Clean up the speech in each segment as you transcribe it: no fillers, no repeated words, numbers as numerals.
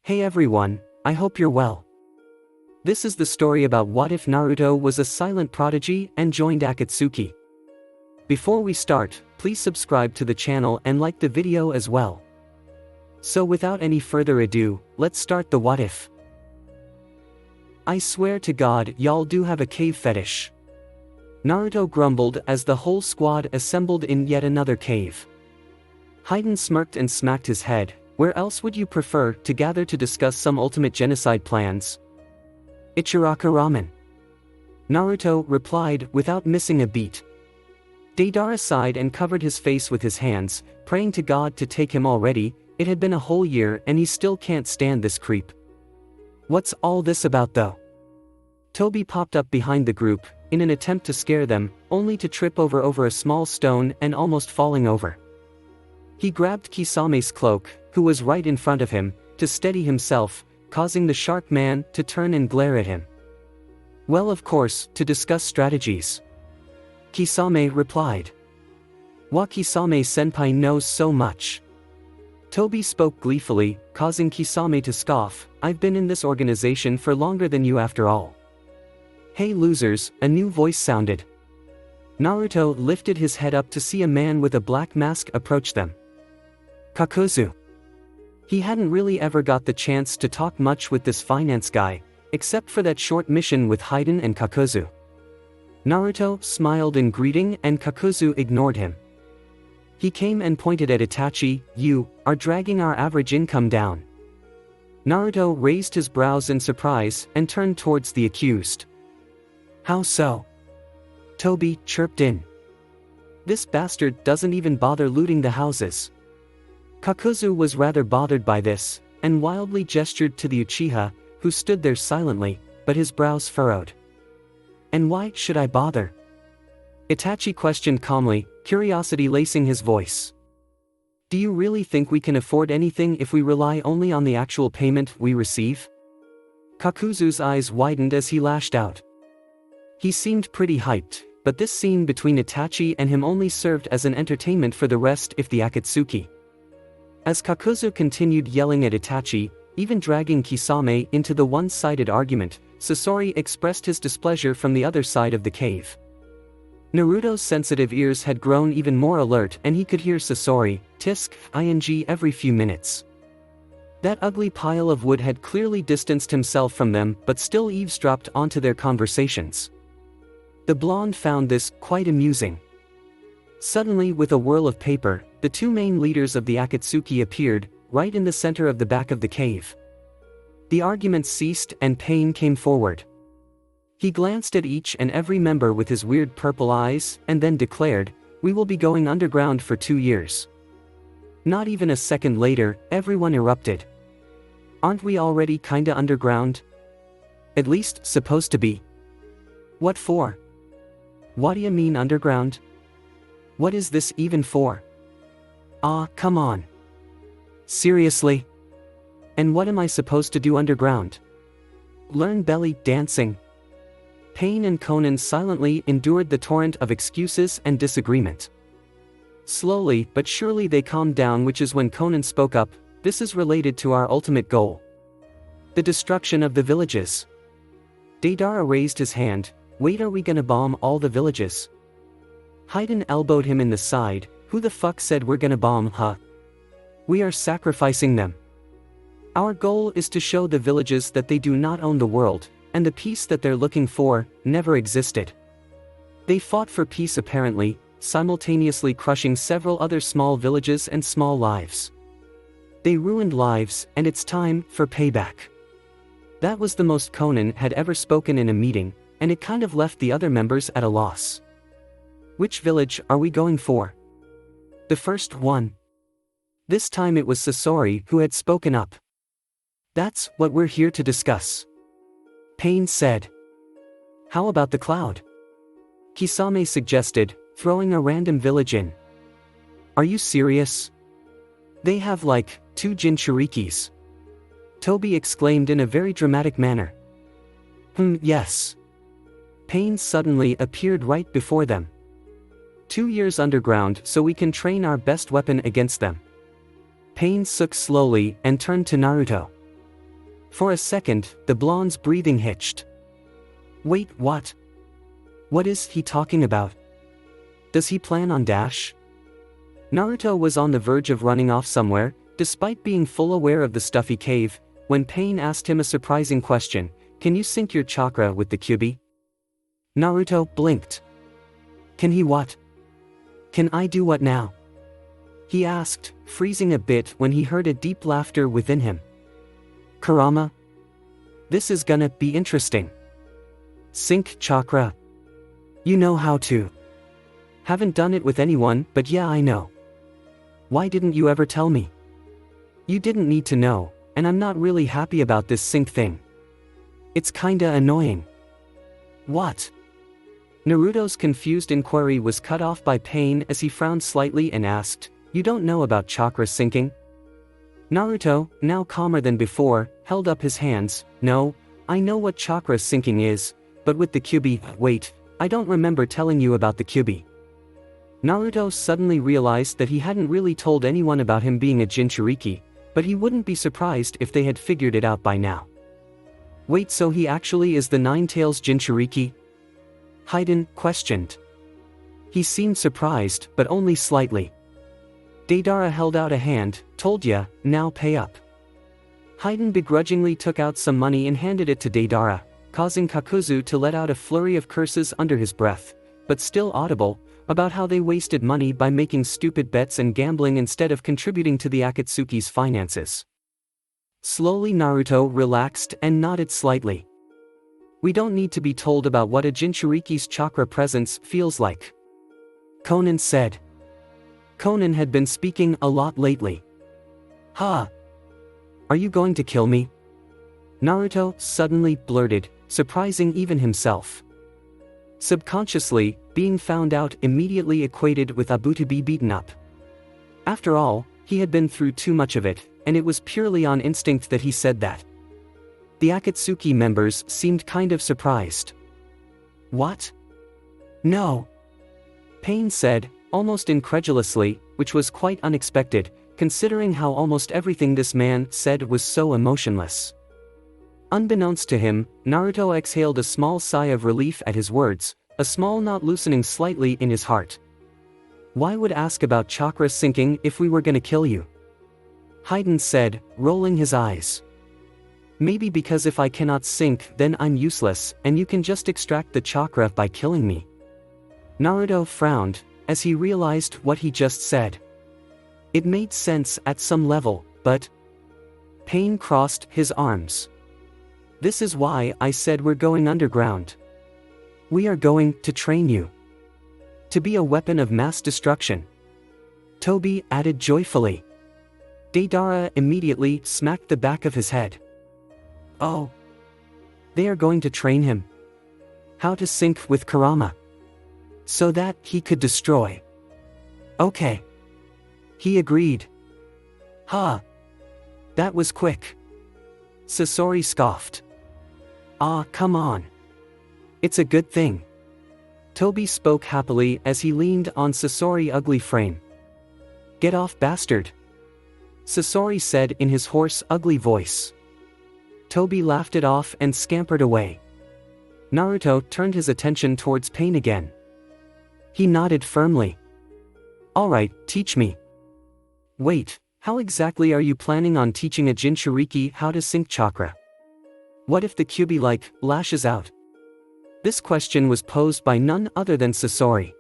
Hey everyone, I hope you're well. This is the story about what if Naruto was a silent prodigy and joined Akatsuki. Before we start, please subscribe to the channel and like the video as well. So without any further ado, let's start the what if. I swear to God, y'all do have a cave fetish. Naruto grumbled as the whole squad assembled in yet another cave. Hayden smirked and smacked his head. Where else would you prefer to gather to discuss some ultimate genocide plans? Ichiraka ramen. Naruto replied without missing a beat. Deidara sighed and covered his face with his hands, praying to God to take him already. It had been a whole year and he still can't stand this creep. What's all this about though? Toby popped up behind the group, in an attempt to scare them, only to trip over a small stone and almost falling over. He grabbed Kisame's cloak, who was right in front of him, to steady himself, causing the shark man to turn and glare at him. Well, of course, to discuss strategies. Kisame replied. Wa Kisame-senpai knows so much. Toby spoke gleefully, causing Kisame to scoff. I've been in this organization for longer than you after all. Hey losers, a new voice sounded. Naruto lifted his head up to see a man with a black mask approach them. Kakuzu. He hadn't really ever got the chance to talk much with this finance guy, except for that short mission with Hayden and Kakuzu. Naruto smiled in greeting and Kakuzu ignored him. He came and pointed at Itachi. You are dragging our average income down. Naruto raised his brows in surprise and turned towards the accused. How so? Toby chirped in. This bastard doesn't even bother looting the houses. Kakuzu was rather bothered by this, and wildly gestured to the Uchiha, who stood there silently, but his brows furrowed. And why should I bother? Itachi questioned calmly, curiosity lacing his voice. Do you really think we can afford anything if we rely only on the actual payment we receive? Kakuzu's eyes widened as he lashed out. He seemed pretty hyped, but this scene between Itachi and him only served as an entertainment for the rest of the Akatsuki. As Kakuzu continued yelling at Itachi, even dragging Kisame into the one-sided argument, Sasori expressed his displeasure from the other side of the cave. Naruto's sensitive ears had grown even more alert and he could hear Sasori, tisk, ing every few minutes. That ugly pile of wood had clearly distanced himself from them but still eavesdropped onto their conversations. The blonde found this quite amusing. Suddenly, with a whirl of paper, the two main leaders of the Akatsuki appeared, right in the center of the back of the cave. The arguments ceased and Pain came forward. He glanced at each and every member with his weird purple eyes, and then declared, "We will be going underground for 2 years." Not even a second later, everyone erupted. Aren't we already kinda underground? At least, supposed to be. What for? What do you mean underground? What is this even for? Ah, come on. Seriously? And what am I supposed to do underground? Learn belly dancing? Pain and Conan silently endured the torrent of excuses and disagreement. Slowly but surely they calmed down, which is when Conan spoke up. This is related to our ultimate goal. The destruction of the villages. Deidara raised his hand. Wait, are we gonna bomb all the villages? Hayden elbowed him in the side. Who the fuck said we're gonna bomb, huh? We are sacrificing them. Our goal is to show the villages that they do not own the world, and the peace that they're looking for never existed. They fought for peace apparently, simultaneously crushing several other small villages and small lives. They ruined lives, and it's time for payback. That was the most Conan had ever spoken in a meeting, and it kind of left the other members at a loss. Which village are we going for? The first one. This time it was Sasori who had spoken up. That's what we're here to discuss. Pain said. How about the cloud? Kisame suggested, throwing a random village in. Are you serious? They have like 2 Jinchurikis. Toby exclaimed in a very dramatic manner. Yes. Pain suddenly appeared right before them. 2 years underground so we can train our best weapon against them. Pain shook slowly and turned to Naruto. For a second, the blonde's breathing hitched. Wait, what? What is he talking about? Does he plan on dash? Naruto was on the verge of running off somewhere, despite being full aware of the stuffy cave, when Pain asked him a surprising question: can you sync your chakra with the Kyuubi? Naruto blinked. Can he what? Can I do what now? He asked, freezing a bit when he heard a deep laughter within him. Kurama? This is gonna be interesting. Sync chakra. You know how to. Haven't done it with anyone, but yeah, I know. Why didn't you ever tell me? You didn't need to know, and I'm not really happy about this sync thing. It's kinda annoying. What? Naruto's confused inquiry was cut off by Pain as he frowned slightly and asked, you don't know about chakra syncing? Naruto, now calmer than before, held up his hands. No, I know what chakra syncing is, but with the Kyuubi, wait, I don't remember telling you about the Kyuubi. Naruto suddenly realized that he hadn't really told anyone about him being a Jinchuriki, but he wouldn't be surprised if they had figured it out by now. Wait, so he actually is the Nine-Tails Jinchuriki? Hayden questioned. He seemed surprised, but only slightly. Deidara held out a hand. Told ya, now pay up. Hayden begrudgingly took out some money and handed it to Deidara, causing Kakuzu to let out a flurry of curses under his breath, but still audible, about how they wasted money by making stupid bets and gambling instead of contributing to the Akatsuki's finances. Slowly Naruto relaxed and nodded slightly. We don't need to be told about what a Jinchuriki's chakra presence feels like. Conan said. Conan had been speaking a lot lately. Huh? Are you going to kill me? Naruto suddenly blurted, surprising even himself. Subconsciously, being found out immediately equated with Abu to be beaten up. After all, he had been through too much of it, and it was purely on instinct that he said that. The Akatsuki members seemed kind of surprised. What? No. Pain said, almost incredulously, which was quite unexpected, considering how almost everything this man said was so emotionless. Unbeknownst to him, Naruto exhaled a small sigh of relief at his words, a small knot loosening slightly in his heart. Why would ask about chakra syncing if we were gonna kill you? Hayden said, rolling his eyes. Maybe because if I cannot sync, then I'm useless, and you can just extract the chakra by killing me. Naruto frowned, as he realized what he just said. It made sense at some level, but... Pain crossed his arms. This is why I said we're going underground. We are going to train you. To be a weapon of mass destruction. Toby added joyfully. Deidara immediately smacked the back of his head. Oh. They are going to train him. How to sync with Kurama. So that he could destroy. Okay. He agreed. Huh. That was quick. Sasori scoffed. Ah, come on. It's a good thing. Toby spoke happily as he leaned on Sasori's ugly frame. Get off, bastard. Sasori said in his hoarse, ugly voice. Toby laughed it off and scampered away. Naruto turned his attention towards Pain again. He nodded firmly. Alright, teach me. Wait, how exactly are you planning on teaching a Jinchuriki how to sync chakra? What if the Kyuubi lashes out? This question was posed by none other than Sasori.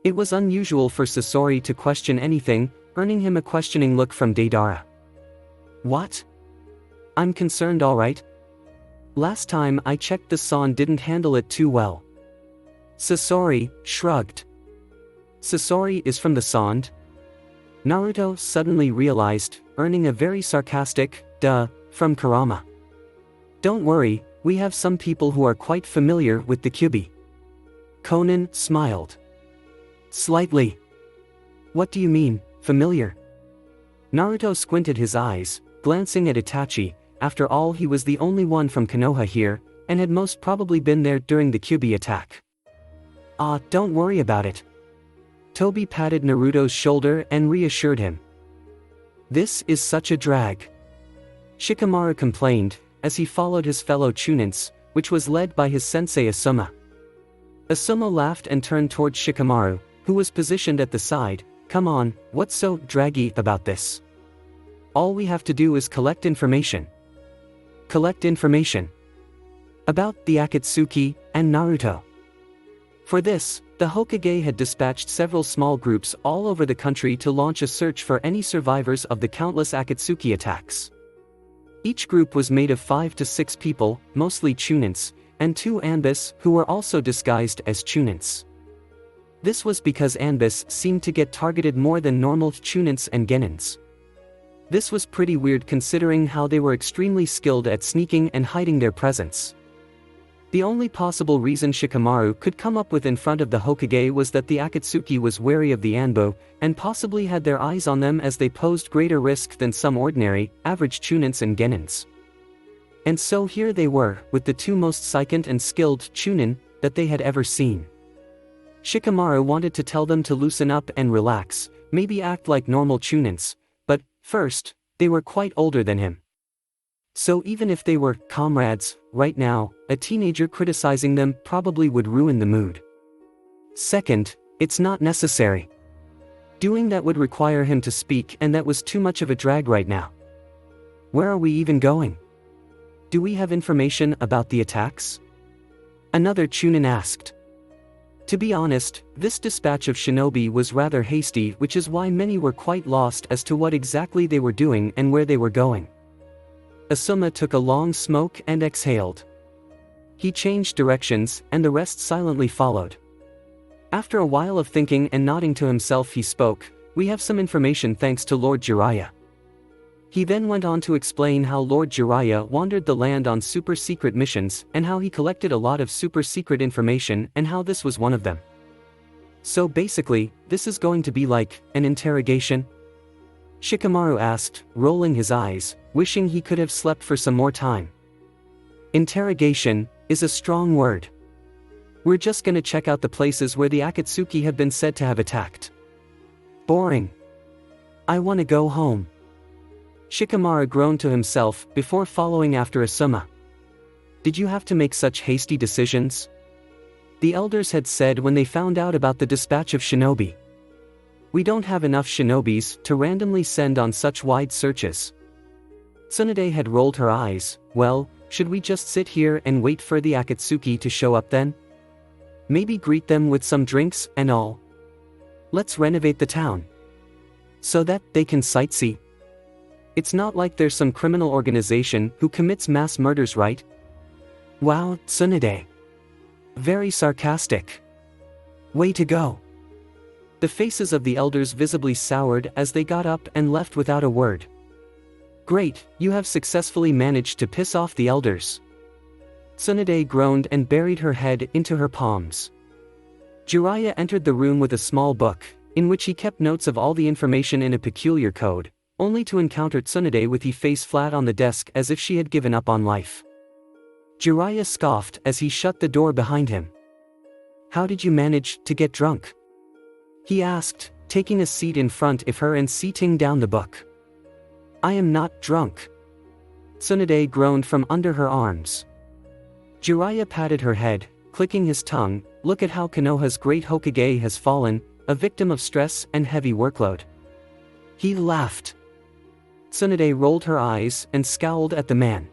It was unusual for Sasori to question anything, earning him a questioning look from Deidara. What? I'm concerned, alright? Last time I checked, the San didn't handle it too well. Sasori shrugged. Sasori is from the San? Naruto suddenly realized, earning a very sarcastic, duh, from Kurama. Don't worry, we have some people who are quite familiar with the Kyuubi. Conan smiled. Slightly. What do you mean, familiar? Naruto squinted his eyes, glancing at Itachi. After all, he was the only one from Konoha here, and had most probably been there during the Kyuubi attack. Ah, don't worry about it. Toby patted Naruto's shoulder and reassured him. This is such a drag. Shikamaru complained, as he followed his fellow Chunins, which was led by his sensei Asuma. Asuma laughed and turned towards Shikamaru, who was positioned at the side. Come on, what's so draggy about this? All we have to do is collect information. Collect information about the Akatsuki and Naruto. For this, the Hokage had dispatched several small groups all over the country to launch a search for any survivors of the countless Akatsuki attacks. Each group was made of 5 to 6 people, mostly Chunins, and 2 Anbis who were also disguised as Chunins. This was because Anbis seemed to get targeted more than normal Chunins and Genins. This was pretty weird considering how they were extremely skilled at sneaking and hiding their presence. The only possible reason Shikamaru could come up with in front of the Hokage was that the Akatsuki was wary of the Anbo, and possibly had their eyes on them as they posed greater risk than some ordinary, average Chunins and Genins. And so here they were, with the 2 most psychic and skilled Chunin that they had ever seen. Shikamaru wanted to tell them to loosen up and relax, maybe act like normal Chunins, but, first, they were quite older than him. So even if they were comrades, right now, a teenager criticizing them probably would ruin the mood. Second, it's not necessary. Doing that would require him to speak, and that was too much of a drag right now. Where are we even going? Do we have information about the attacks? Another Chunin asked. To be honest, this dispatch of shinobi was rather hasty, which is why many were quite lost as to what exactly they were doing and where they were going. Asuma took a long smoke and exhaled. He changed directions, and the rest silently followed. After a while of thinking and nodding to himself, he spoke. We have some information thanks to Lord Jiraiya. He then went on to explain how Lord Jiraiya wandered the land on super-secret missions, and how he collected a lot of super-secret information, and how this was one of them. So basically, this is going to be like an interrogation? Shikamaru asked, rolling his eyes, wishing he could have slept for some more time. Interrogation is a strong word. We're just gonna check out the places where the Akatsuki have been said to have attacked. Boring. I wanna go home. Shikamaru groaned to himself before following after Asuma. Did you have to make such hasty decisions? The elders had said when they found out about the dispatch of shinobi. We don't have enough shinobis to randomly send on such wide searches. Tsunade had rolled her eyes. Well, should we just sit here and wait for the Akatsuki to show up then? Maybe greet them with some drinks and all. Let's renovate the town. So that they can sightsee. It's not like there's some criminal organization who commits mass murders, right? Wow, Tsunade. Very sarcastic. Way to go. The faces of the elders visibly soured as they got up and left without a word. Great, you have successfully managed to piss off the elders. Tsunade groaned and buried her head into her palms. Jiraiya entered the room with a small book, in which he kept notes of all the information in a peculiar code, only to encounter Tsunade with her face flat on the desk as if she had given up on life. Jiraiya scoffed as he shut the door behind him. How did you manage to get drunk? He asked, taking a seat in front of her and setting down the book. I am not drunk. Tsunade groaned from under her arms. Jiraiya patted her head, clicking his tongue. Look at how Konoha's great Hokage has fallen, a victim of stress and heavy workload. He laughed. Tsunade rolled her eyes and scowled at the man.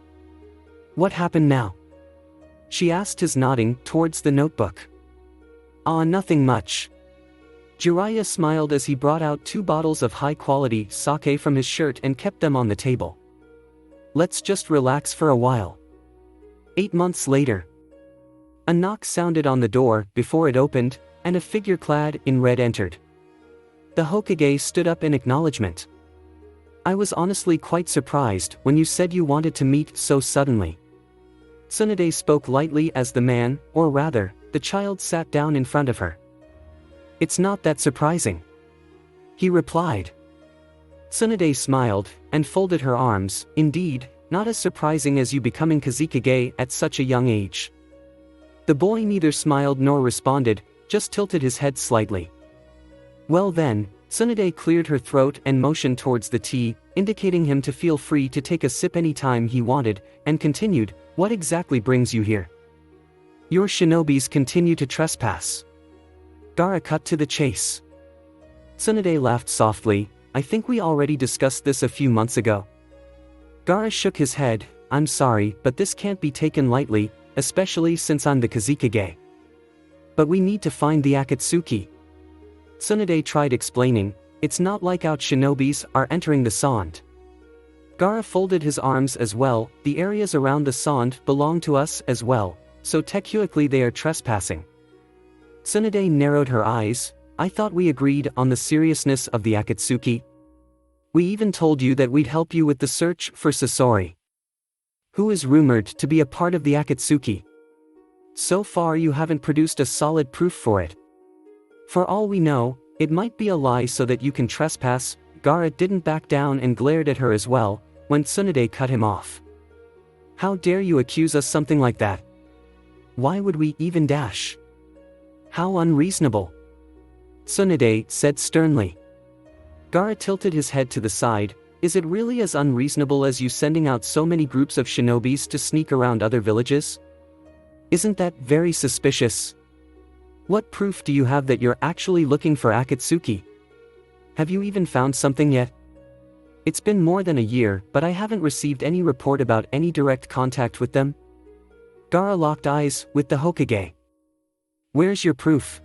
What happened now? She asked, his nodding towards the notebook. Nothing much. Jiraiya smiled as he brought out 2 bottles of high-quality sake from his shirt and kept them on the table. Let's just relax for a while. 8 months later. A knock sounded on the door before it opened, and a figure clad in red entered. The Hokage stood up in acknowledgement. I was honestly quite surprised when you said you wanted to meet so suddenly. Tsunade spoke lightly as the man, or rather, the child sat down in front of her. It's not that surprising. He replied. Tsunade smiled, and folded her arms. Indeed, not as surprising as you becoming Kazekage at such a young age. The boy neither smiled nor responded, just tilted his head slightly. Well then, Tsunade cleared her throat and motioned towards the tea, indicating him to feel free to take a sip anytime he wanted, and continued, "What exactly brings you here?" "Your shinobis continue to trespass." Gaara cut to the chase. Tsunade laughed softly, "I think we already discussed this a few months ago." Gaara shook his head, "I'm sorry, but this can't be taken lightly, especially since I'm the Kazekage. But we need to find the Akatsuki." Tsunade tried explaining, "It's not like our shinobis are entering the Sand." Gaara folded his arms as well, "The areas around the Sand belong to us as well, so technically they are trespassing." Tsunade narrowed her eyes, "I thought we agreed on the seriousness of the Akatsuki. We even told you that we'd help you with the search for Sasori, who is rumored to be a part of the Akatsuki. So far you haven't produced a solid proof for it. For all we know, it might be a lie so that you can trespass." Gaara didn't back down and glared at her as well, when Tsunade cut him off. "How dare you accuse us something like that? Why would we even dash? How unreasonable," Tsunade said sternly. Gaara tilted his head to the side, "Is it really as unreasonable as you sending out so many groups of shinobis to sneak around other villages? Isn't that very suspicious? What proof do you have that you're actually looking for Akatsuki? Have you even found something yet? It's been more than a year, but I haven't received any report about any direct contact with them." Gaara locked eyes with the Hokage. "Where's your proof?"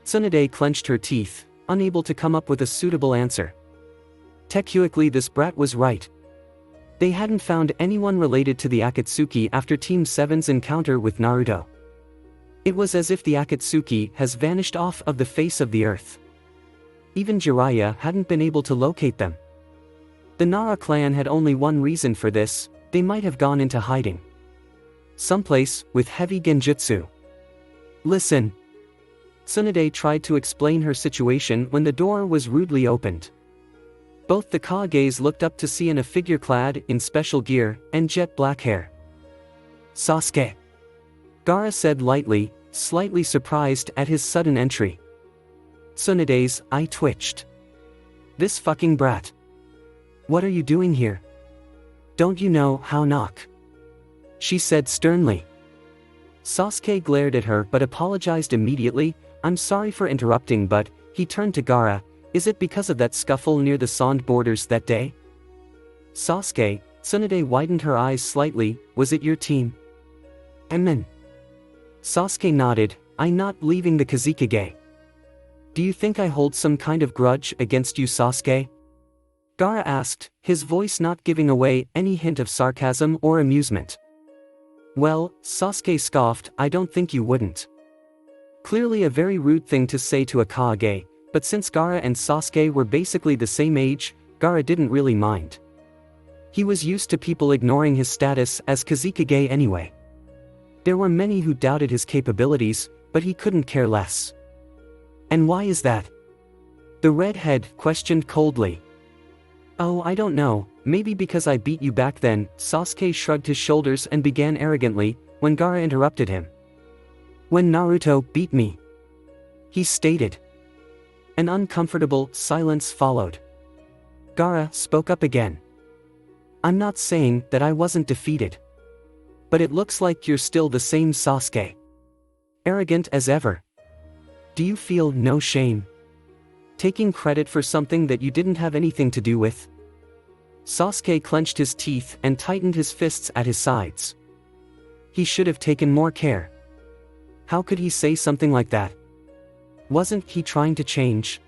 Tsunade clenched her teeth, unable to come up with a suitable answer. Technically this brat was right. They hadn't found anyone related to the Akatsuki after Team 7's encounter with Naruto. It was as if the Akatsuki has vanished off of the face of the earth. Even Jiraiya hadn't been able to locate them. The Nara clan had only one reason for this: they might have gone into hiding someplace with heavy genjutsu. "Listen." Tsunade tried to explain her situation when the door was rudely opened. Both the Kages looked up to see a figure clad in special gear and jet black hair. "Sasuke," Gaara said lightly, slightly surprised at his sudden entry. Tsunade's eye twitched. "This fucking brat. What are you doing here? Don't you know how knock?" she said sternly. Sasuke glared at her but apologized immediately, "I'm sorry for interrupting," but he turned to Gaara, "Is it because of that scuffle near the Sand borders that day?" "Sasuke," Tsunade widened her eyes slightly, "was it your team?" "Amen." Sasuke nodded, "I'm not leaving the Kazekage. Do you think I hold some kind of grudge against you, Sasuke?" Gaara asked, his voice not giving away any hint of sarcasm or amusement. "Well," Sasuke scoffed, "I don't think you wouldn't." Clearly a very rude thing to say to a Kage, but since Gaara and Sasuke were basically the same age, Gaara didn't really mind. He was used to people ignoring his status as Kazekage anyway. There were many who doubted his capabilities, but he couldn't care less. "And why is that?" the redhead questioned coldly. "Oh, I don't know, maybe because I beat you back then." Sasuke shrugged his shoulders and began arrogantly, when Gaara interrupted him. "When Naruto beat me," he stated. An uncomfortable silence followed. Gaara spoke up again. "I'm not saying that I wasn't defeated. But it looks like you're still the same Sasuke. Arrogant as ever. Do you feel no shame? Taking credit for something that you didn't have anything to do with?" Sasuke clenched his teeth and tightened his fists at his sides. He should have taken more care. How could he say something like that? Wasn't he trying to change?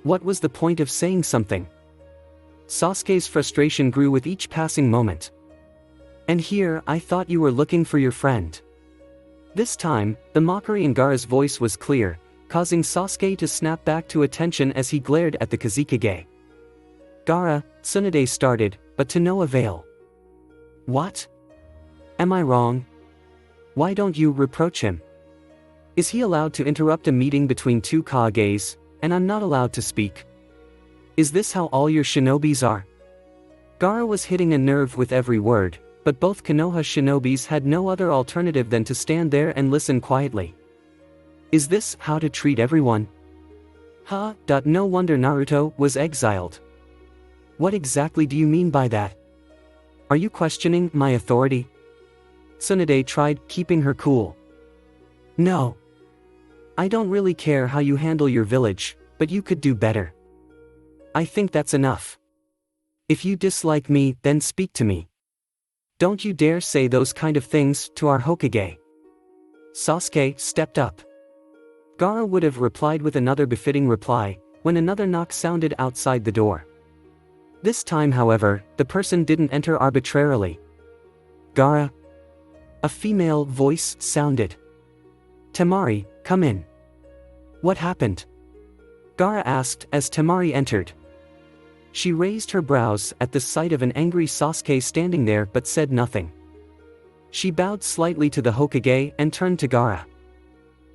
What was the point of saying something? Sasuke's frustration grew with each passing moment. "And here, I thought you were looking for your friend." This time, the mockery in Gaara's voice was clear, causing Sasuke to snap back to attention as he glared at the Kazekage. "Gaara," Tsunade started, but to no avail. "What? Am I wrong? Why don't you reproach him? Is he allowed to interrupt a meeting between two Kages, and I'm not allowed to speak? Is this how all your shinobis are?" Gaara was hitting a nerve with every word, but both Konoha shinobis had no other alternative than to stand there and listen quietly. Is this how to treat everyone? No wonder Naruto was exiled. What exactly do you mean by that? Are you questioning my authority? Tsunade tried keeping her cool. No. I don't really care how you handle your village, but you could do better. I think that's enough. If you dislike me, then speak to me. Don't you dare say those kind of things to our Hokage. Sasuke stepped up. Gaara would have replied with another befitting reply, when another knock sounded outside the door. This time, however, the person didn't enter arbitrarily. Gaara? A female voice sounded. Temari, come in. What happened? Gaara asked as Temari entered. She raised her brows at the sight of an angry Sasuke standing there but said nothing. She bowed slightly to the Hokage and turned to Gaara.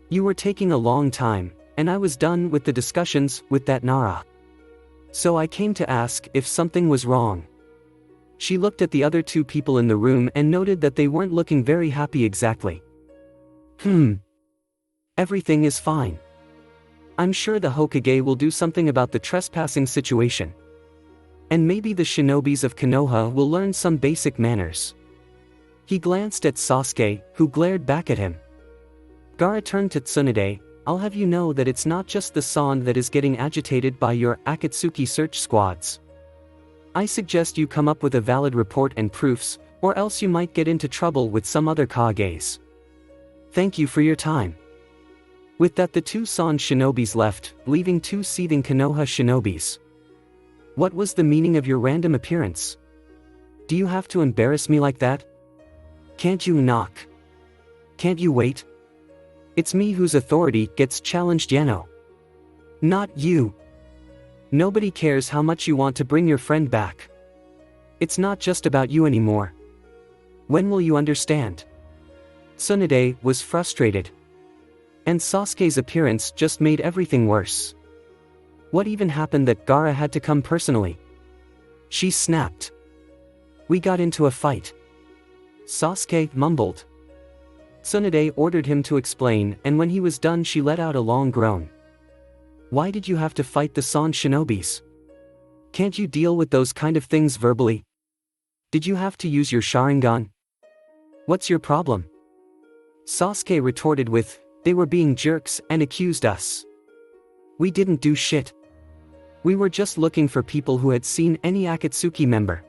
You were taking a long time, and I was done with the discussions with that Nara. So I came to ask if something was wrong. She looked at the other two people in the room and noted that they weren't looking very happy exactly. Everything is fine. I'm sure the Hokage will do something about the trespassing situation. And maybe the shinobis of Konoha will learn some basic manners. He glanced at Sasuke, who glared back at him. Gaara turned to Tsunade. I'll have you know that it's not just the San that is getting agitated by your Akatsuki search squads. I suggest you come up with a valid report and proofs, or else you might get into trouble with some other Kages. Thank you for your time. With that, the two San shinobis left, leaving two seething Konoha shinobis. What was the meaning of your random appearance? Do you have to embarrass me like that? Can't you knock? Can't you wait? It's me whose authority gets challenged, Yano. Not you. Nobody cares how much you want to bring your friend back. It's not just about you anymore. When will you understand? Tsunade was frustrated. And Sasuke's appearance just made everything worse. What even happened that Gaara had to come personally? She snapped. We got into a fight. Sasuke mumbled. Tsunade ordered him to explain, and when he was done she let out a long groan. Why did you have to fight the San shinobis? Can't you deal with those kind of things verbally? Did you have to use your Sharingan? What's your problem? Sasuke retorted with, they were being jerks and accused us. We didn't do shit. We were just looking for people who had seen any Akatsuki member.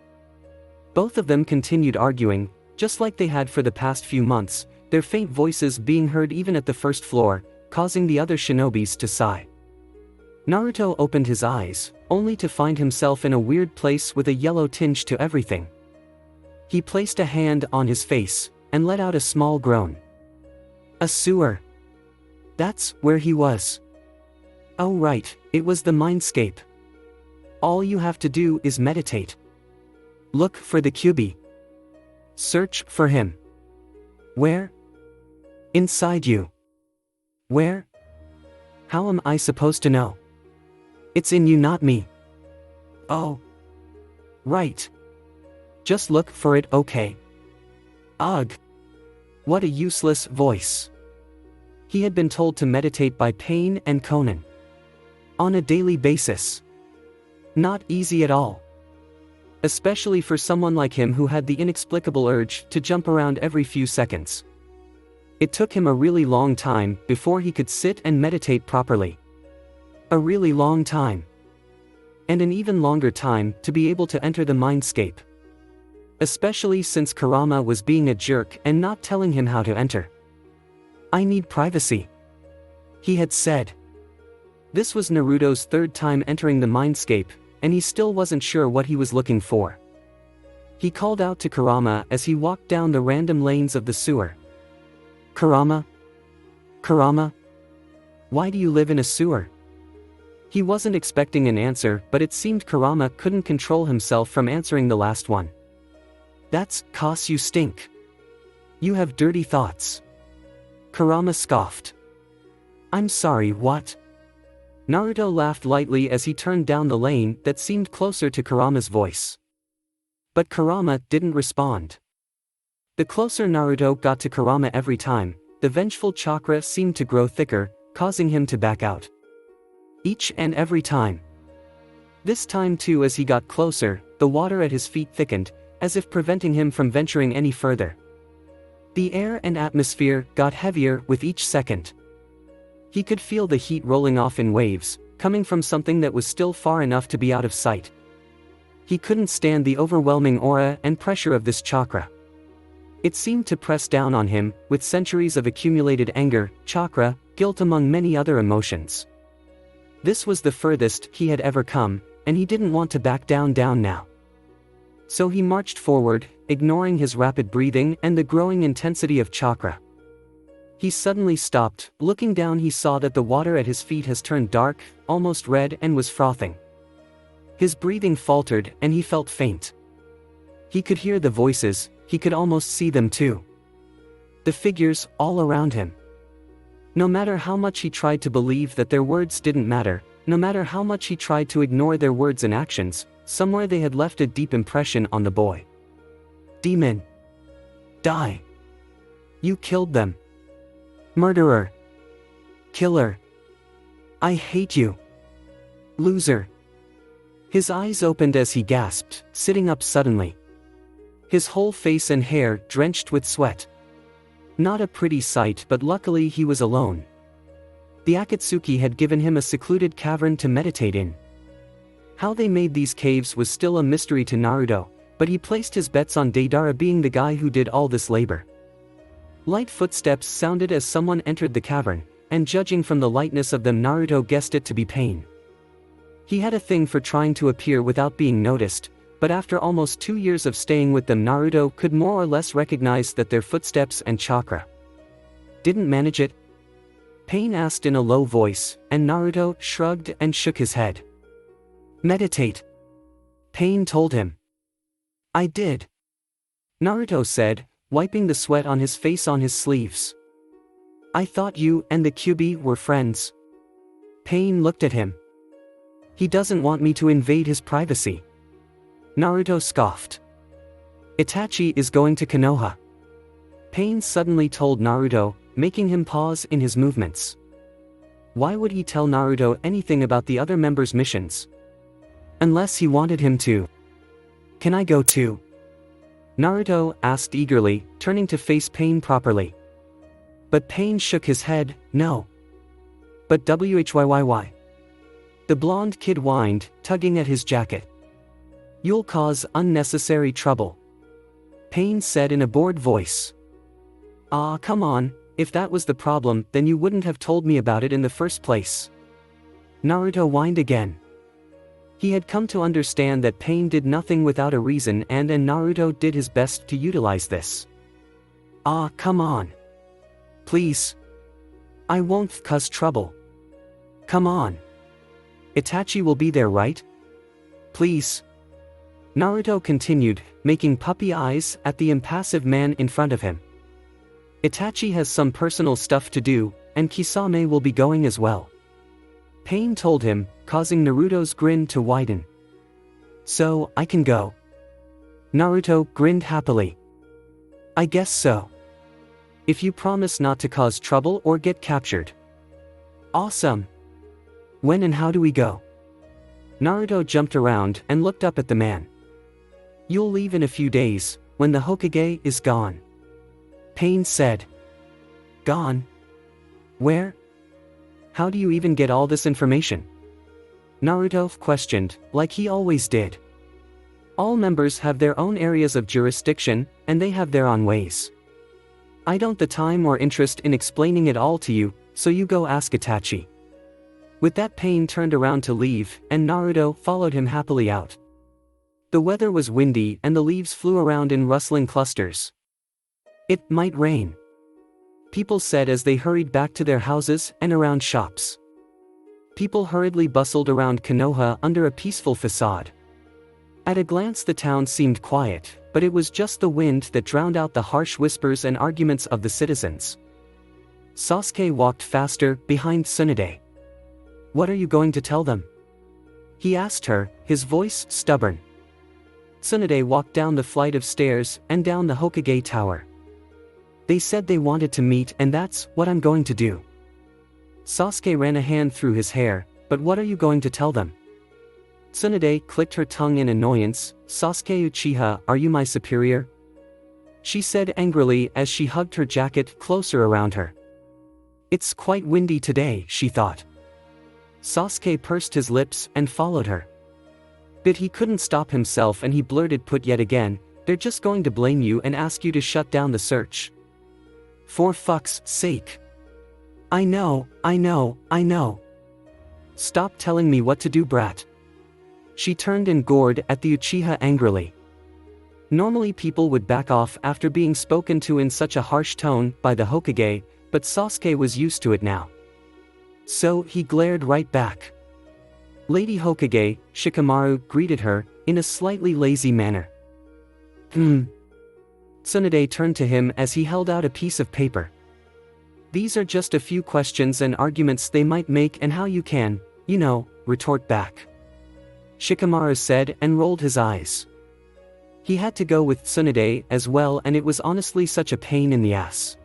Both of them continued arguing, just like they had for the past few months, their faint voices being heard even at the first floor, causing the other shinobis to sigh. Naruto opened his eyes, only to find himself in a weird place with a yellow tinge to everything. He placed a hand on his face, and let out a small groan. A sewer. That's where he was. Oh right, it was the mindscape. All you have to do is meditate. Look for the Kyuubi. Search for him. Where? Inside you. Where? How am I supposed to know? It's in you, not me. Oh. Right. Just look for it, okay? Ugh. What a useless voice. He had been told to meditate by Pain and Conan. On a daily basis. Not easy at all. Especially for someone like him who had the inexplicable urge to jump around every few seconds. It took him a really long time before he could sit and meditate properly. A really long time. And an even longer time to be able to enter the mindscape. Especially since Kurama was being a jerk and not telling him how to enter. I need privacy, he had said. This was Naruto's third time entering the mindscape, and he still wasn't sure what he was looking for. He called out to Kurama as he walked down the random lanes of the sewer. Kurama? Kurama? Why do you live in a sewer? He wasn't expecting an answer, but it seemed Kurama couldn't control himself from answering the last one. That's 'cause you stink. You have dirty thoughts. Kurama scoffed. I'm sorry, what? Naruto laughed lightly as he turned down the lane that seemed closer to Kurama's voice. But Kurama didn't respond. The closer Naruto got to Kurama every time, the vengeful chakra seemed to grow thicker, causing him to back out. Each and every time. This time too, as he got closer, the water at his feet thickened, as if preventing him from venturing any further. The air and atmosphere got heavier with each second. He could feel the heat rolling off in waves, coming from something that was still far enough to be out of sight. He couldn't stand the overwhelming aura and pressure of this chakra. It seemed to press down on him, with centuries of accumulated anger, chakra, guilt among many other emotions. This was the furthest he had ever come, and he didn't want to back down now. So he marched forward, ignoring his rapid breathing and the growing intensity of chakra. He suddenly stopped. Looking down, he saw that the water at his feet has turned dark, almost red, and was frothing. His breathing faltered, and he felt faint. He could hear the voices, he could almost see them too. The figures, all around him. No matter how much he tried to believe that their words didn't matter, no matter how much he tried to ignore their words and actions, somewhere they had left a deep impression on the boy. Demon. Die. You killed them. Murderer. Killer. I hate you. Loser. His eyes opened as he gasped, sitting up suddenly. His whole face and hair drenched with sweat. Not a pretty sight, but luckily he was alone. The Akatsuki had given him a secluded cavern to meditate in. How they made these caves was still a mystery to Naruto, but he placed his bets on Deidara being the guy who did all this labor. Light footsteps sounded as someone entered the cavern, and judging from the lightness of them, Naruto guessed it to be Pain. He had a thing for trying to appear without being noticed, but after almost 2 years of staying with them, Naruto could more or less recognize that their footsteps and chakra didn't manage it. Pain asked in a low voice, and Naruto shrugged and shook his head. Meditate. Pain told him. I did. Naruto said, wiping the sweat on his face on his sleeves. I thought you and the Kyuubi were friends. Pain looked at him. He doesn't want me to invade his privacy. Naruto scoffed. Itachi is going to Konoha. Pain suddenly told Naruto, making him pause in his movements. Why would he tell Naruto anything about the other members' missions? Unless he wanted him to. Can I go too? Naruto asked eagerly, turning to face Pain properly. But Pain shook his head, no. But whyy? The blonde kid whined, tugging at his jacket. You'll cause unnecessary trouble. Pain said in a bored voice. Ah, come on, if that was the problem, then you wouldn't have told me about it in the first place. Naruto whined again. He had come to understand that Pain did nothing without a reason, and Naruto did his best to utilize this. Ah, come on. Please. I won't cause trouble. Come on. Itachi will be there, right? Please. Naruto continued, making puppy eyes at the impassive man in front of him. Itachi has some personal stuff to do, and Kisame will be going as well. Pain told him, causing Naruto's grin to widen. So, I can go? Naruto grinned happily. I guess so. If you promise not to cause trouble or get captured. Awesome. When and how do we go? Naruto jumped around and looked up at the man. You'll leave in a few days, when the Hokage is gone. Pain said. Gone? Where? How do you even get all this information? Naruto questioned, like he always did. All members have their own areas of jurisdiction, and they have their own ways. I don't the time or interest in explaining it all to you, so you go ask Itachi. With that, Pain turned around to leave, and Naruto followed him happily out. The weather was windy and the leaves flew around in rustling clusters. It might rain. People said as they hurried back to their houses and around shops. People hurriedly bustled around Konoha under a peaceful facade. At a glance the town seemed quiet, but it was just the wind that drowned out the harsh whispers and arguments of the citizens. Sasuke walked faster, behind Tsunade. What are you going to tell them? He asked her, his voice stubborn. Tsunade walked down the flight of stairs and down the Hokage tower. They said they wanted to meet, and that's what I'm going to do. Sasuke ran a hand through his hair, But what are you going to tell them? Tsunade clicked her tongue in annoyance. Sasuke Uchiha, are you my superior? She said angrily as she hugged her jacket closer around her. It's quite windy today, she thought. Sasuke pursed his lips and followed her. But he couldn't stop himself and he blurted put yet again, they're just going to blame you and ask you to shut down the search. For fuck's sake. I know. Stop telling me what to do, brat. She turned and gored at the Uchiha angrily. Normally people would back off after being spoken to in such a harsh tone by the Hokage, but Sasuke was used to it now. So he glared right back. Lady Hokage, Shikamaru greeted her, in a slightly lazy manner. Tsunade turned to him as he held out a piece of paper. These are just a few questions and arguments they might make and how you can, retort back. Shikamaru said and rolled his eyes. He had to go with Tsunade as well and it was honestly such a pain in the ass.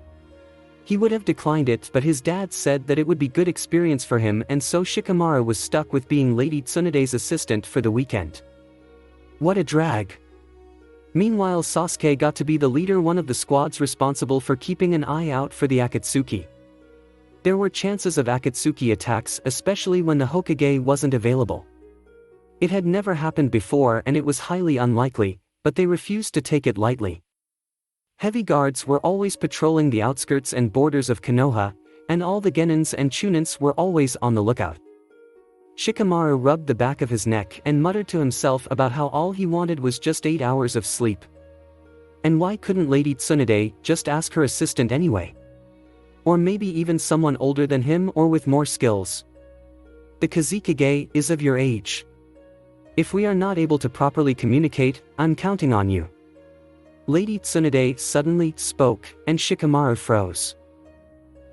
He would have declined it but his dad said that it would be good experience for him and so Shikamaru was stuck with being Lady Tsunade's assistant for the weekend. What a drag. Meanwhile Sasuke got to be the leader, one of the squads responsible for keeping an eye out for the Akatsuki. There were chances of Akatsuki attacks especially when the Hokage wasn't available. It had never happened before and it was highly unlikely, but they refused to take it lightly. Heavy guards were always patrolling the outskirts and borders of Konoha, and all the genins and chunins were always on the lookout. Shikamaru rubbed the back of his neck and muttered to himself about how all he wanted was just 8 hours of sleep. And why couldn't Lady Tsunade just ask her assistant anyway? Or maybe even someone older than him or with more skills. The Kazekage is of your age. If we are not able to properly communicate, I'm counting on you. Lady Tsunade suddenly spoke, and Shikamaru froze.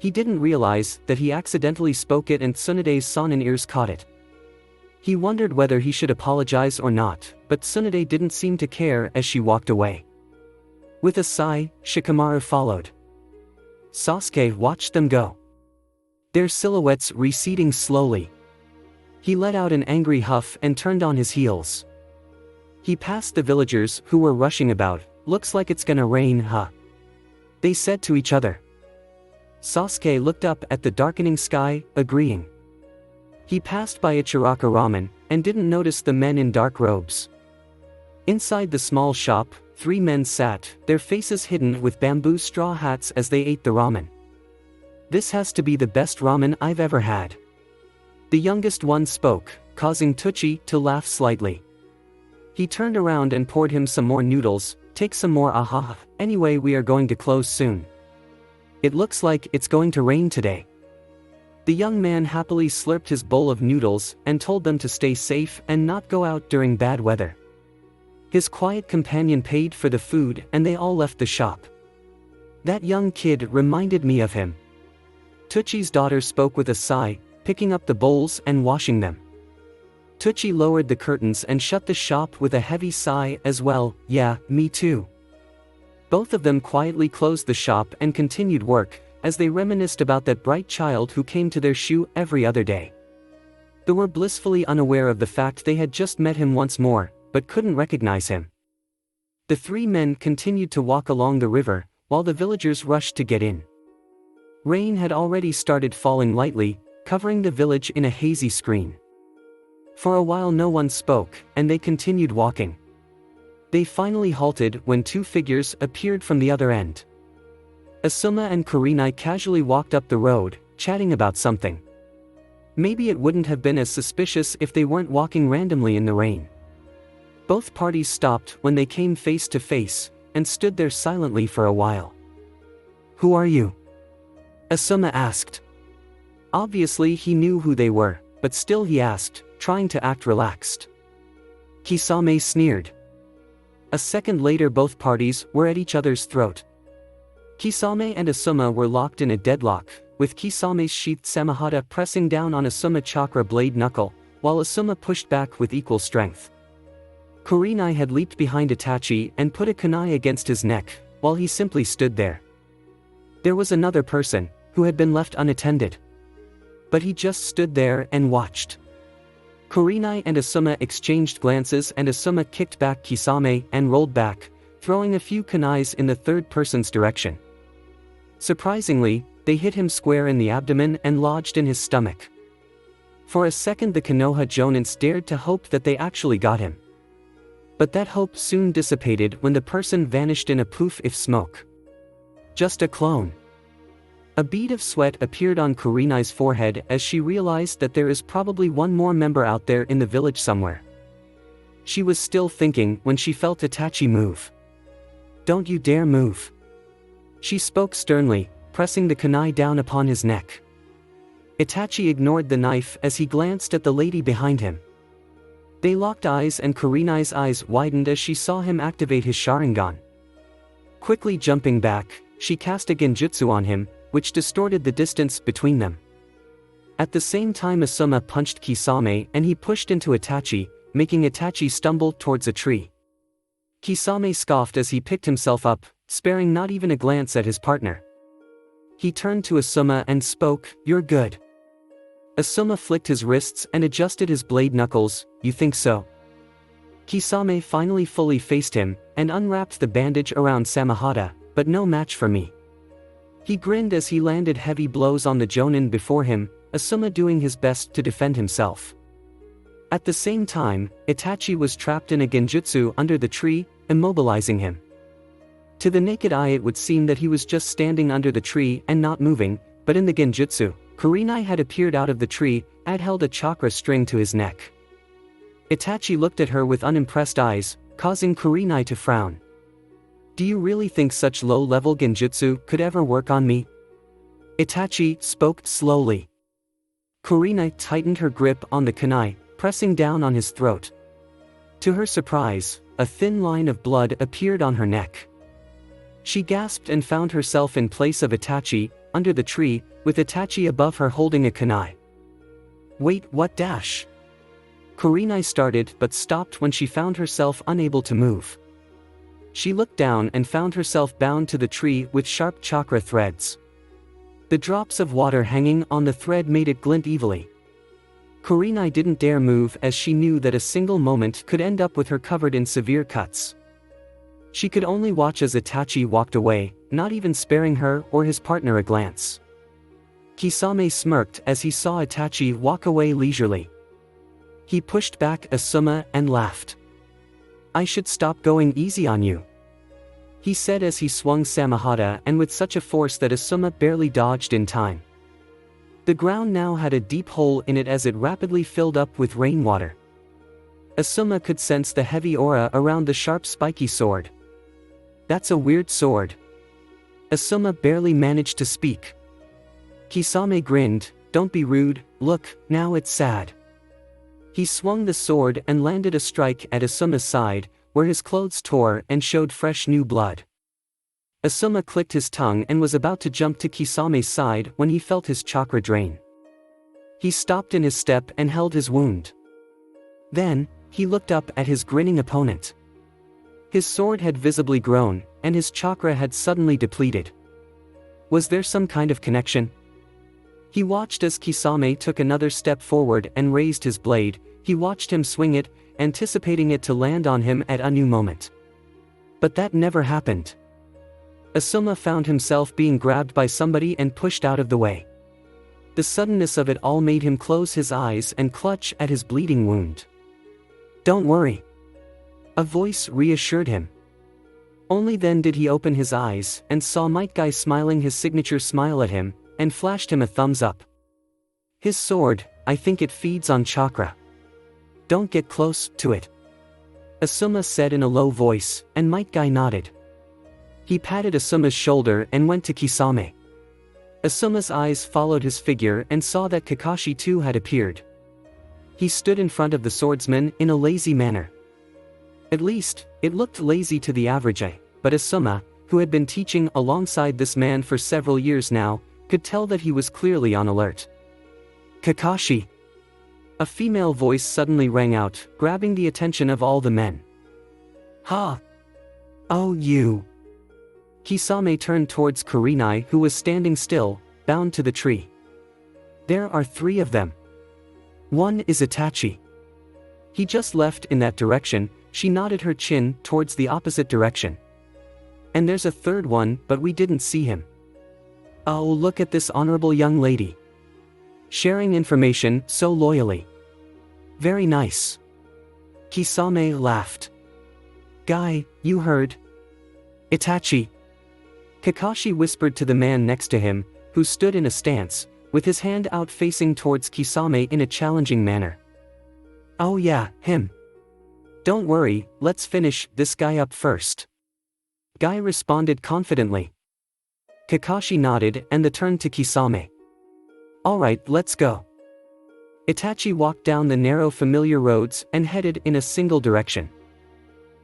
He didn't realize that he accidentally spoke it and Tsunade's sonin ears caught it. He wondered whether he should apologize or not, but Tsunade didn't seem to care as she walked away. With a sigh, Shikamaru followed. Sasuke watched them go. Their silhouettes receding slowly. He let out an angry huff and turned on his heels. He passed the villagers who were rushing about. Looks like it's gonna rain, huh? They said to each other. Sasuke looked up at the darkening sky, agreeing. He passed by Ichiraka Ramen, and didn't notice the men in dark robes. Inside the small shop, 3 men sat, their faces hidden with bamboo straw hats as they ate the ramen. This has to be the best ramen I've ever had. The youngest one spoke, causing Tucci to laugh slightly. He turned around and poured him some more noodles. Take some more, aha, anyway we are going to close soon. It looks like it's going to rain today. The young man happily slurped his bowl of noodles and told them to stay safe and not go out during bad weather. His quiet companion paid for the food and they all left the shop. That young kid reminded me of him. Tucci's daughter spoke with a sigh, picking up the bowls and washing them. Tucci lowered the curtains and shut the shop with a heavy sigh as well. Yeah, me too. Both of them quietly closed the shop and continued work, as they reminisced about that bright child who came to their shoe every other day. They were blissfully unaware of the fact they had just met him once more, but couldn't recognize him. The 3 men continued to walk along the river, while the villagers rushed to get in. Rain had already started falling lightly, covering the village in a hazy screen. For a while no one spoke, and they continued walking. They finally halted when 2 figures appeared from the other end. Asuma and Kurenai casually walked up the road, chatting about something. Maybe it wouldn't have been as suspicious if they weren't walking randomly in the rain. Both parties stopped when they came face to face, and stood there silently for a while. Who are you? Asuma asked. Obviously he knew who they were, but still he asked, trying to act relaxed. Kisame sneered. A second later both parties were at each other's throat. Kisame and Asuma were locked in a deadlock, with Kisame's sheathed samahata pressing down on Asuma chakra blade knuckle, while Asuma pushed back with equal strength. Kurenai had leaped behind Itachi and put a kunai against his neck, while he simply stood there. There was another person, who had been left unattended. But he just stood there and watched. Kurenai and Asuma exchanged glances and Asuma kicked back Kisame and rolled back, throwing a few kunais in the third person's direction. Surprisingly, they hit him square in the abdomen and lodged in his stomach. For a second the Konoha Jonins dared to hope that they actually got him. But that hope soon dissipated when the person vanished in a poof of smoke. Just a clone. A bead of sweat appeared on Kurenai's forehead as she realized that there is probably one more member out there in the village somewhere. She was still thinking when she felt Itachi move. "Don't you dare move," she spoke sternly, pressing the kunai down upon his neck. Itachi ignored the knife as he glanced at the lady behind him. They locked eyes and Kurenai's eyes widened as she saw him activate his Sharingan. Quickly jumping back, she cast a genjutsu on him, which distorted the distance between them. At the same time Asuma punched Kisame and he pushed into Itachi, making Itachi stumble towards a tree. Kisame scoffed as he picked himself up, sparing not even a glance at his partner. He turned to Asuma and spoke, "You're good." Asuma flicked his wrists and adjusted his blade knuckles, "You think so?" Kisame finally fully faced him, and unwrapped the bandage around Samehada, "But no match for me." He grinned as he landed heavy blows on the Jonin before him, Asuma doing his best to defend himself. At the same time, Itachi was trapped in a genjutsu under the tree, immobilizing him. To the naked eye it would seem that he was just standing under the tree and not moving, but in the genjutsu, Kurenai had appeared out of the tree and held a chakra string to his neck. Itachi looked at her with unimpressed eyes, causing Kurenai to frown. "Do you really think such low-level genjutsu could ever work on me?" Itachi spoke slowly. Kurenai tightened her grip on the kunai, pressing down on his throat. To her surprise, a thin line of blood appeared on her neck. She gasped and found herself in place of Itachi, under the tree, with Itachi above her holding a kunai. "Wait, what dash?" Kurenai started but stopped when she found herself unable to move. She looked down and found herself bound to the tree with sharp chakra threads. The drops of water hanging on the thread made it glint evilly. Kurenai didn't dare move as she knew that a single moment could end up with her covered in severe cuts. She could only watch as Itachi walked away, not even sparing her or his partner a glance. Kisame smirked as he saw Itachi walk away leisurely. He pushed back Asuma and laughed. "I should stop going easy on you," he said as he swung Samehada and with such a force that Asuma barely dodged in time. The ground now had a deep hole in it as it rapidly filled up with rainwater. Asuma could sense the heavy aura around the sharp spiky sword. "That's a weird sword." Asuma barely managed to speak. Kisame grinned, "Don't be rude, look, now it's sad." He swung the sword and landed a strike at Asuma's side, where his clothes tore and showed fresh new blood. Asuma clicked his tongue and was about to jump to Kisame's side when he felt his chakra drain. He stopped in his step and held his wound. Then, he looked up at his grinning opponent. His sword had visibly grown, and his chakra had suddenly depleted. Was there some kind of connection? He watched as Kisame took another step forward and raised his blade. He watched him swing it, anticipating it to land on him at a new moment. But that never happened. Asuma found himself being grabbed by somebody and pushed out of the way. The suddenness of it all made him close his eyes and clutch at his bleeding wound. "Don't worry," a voice reassured him. Only then did he open his eyes and saw Might Guy smiling his signature smile at him, and flashed him a thumbs up. "His sword, I think it feeds on chakra. Don't get close to it," Asuma said in a low voice, and Might Guy nodded. He patted Asuma's shoulder and went to Kisame. Asuma's eyes followed his figure and saw that Kakashi too had appeared. He stood in front of the swordsman in a lazy manner. At least, it looked lazy to the average eye, but Asuma, who had been teaching alongside this man for several years now, could tell that he was clearly on alert. "Kakashi!" A female voice suddenly rang out, grabbing the attention of all the men. "Ha! Oh you!" Kisame turned towards Kurenai who was standing still, bound to the tree. "There are 3 of them. One is Itachi. He just left in that direction. She nodded her chin towards the opposite direction. And there's a third one, but we didn't see him. Oh, look at this honorable young lady. Sharing information so loyally. Very nice. Kisame laughed. Guy, you heard? Itachi. Kakashi whispered to the man next to him, who stood in a stance, with his hand out facing towards Kisame in a challenging manner. Oh yeah, him. Don't worry, let's finish this guy up first. Guy responded confidently. Kakashi nodded and then turned to Kisame. Alright, let's go. Itachi walked down the narrow familiar roads and headed in a single direction.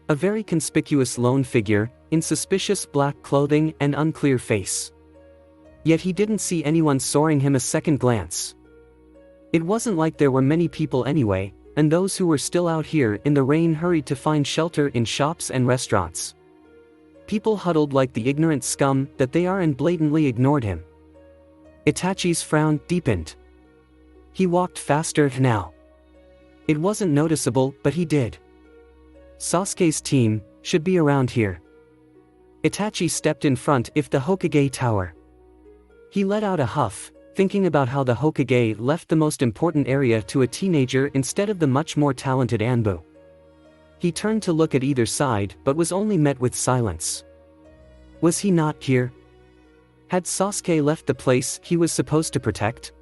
A very conspicuous lone figure, in suspicious black clothing and unclear face. Yet he didn't see anyone soaring him a second glance. It wasn't like there were many people anyway, and those who were still out here in the rain hurried to find shelter in shops and restaurants. People huddled like the ignorant scum that they are and blatantly ignored him. Itachi's frown deepened. He walked faster now. It wasn't noticeable, but he did. Sasuke's team should be around here. Itachi stepped in front of the Hokage tower. He let out a huff, thinking about how the Hokage left the most important area to a teenager instead of the much more talented Anbu. He turned to look at either side but was only met with silence. Was he not here? Had Sasuke left the place he was supposed to protect?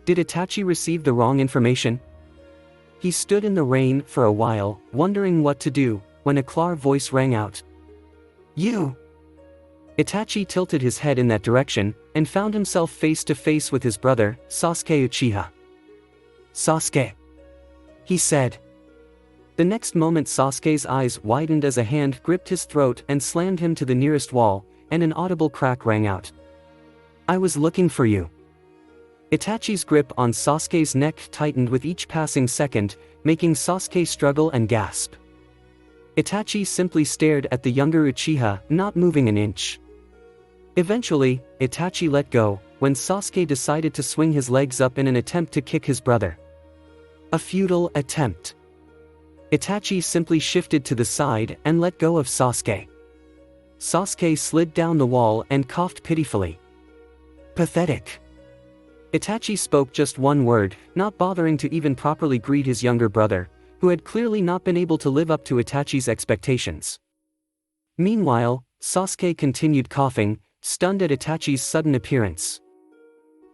Did Itachi receive the wrong information? He stood in the rain for a while, wondering what to do, when a clear voice rang out. You! Itachi tilted his head in that direction, and found himself face to face with his brother, Sasuke Uchiha. Sasuke! He said. The next moment Sasuke's eyes widened as a hand gripped his throat and slammed him to the nearest wall, and an audible crack rang out. I was looking for you. Itachi's grip on Sasuke's neck tightened with each passing second, making Sasuke struggle and gasp. Itachi simply stared at the younger Uchiha, not moving an inch. Eventually, Itachi let go, when Sasuke decided to swing his legs up in an attempt to kick his brother. A futile attempt. Itachi simply shifted to the side and let go of Sasuke. Sasuke slid down the wall and coughed pitifully. Pathetic. Itachi spoke just one word, not bothering to even properly greet his younger brother, who had clearly not been able to live up to Itachi's expectations. Meanwhile, Sasuke continued coughing, stunned at Itachi's sudden appearance.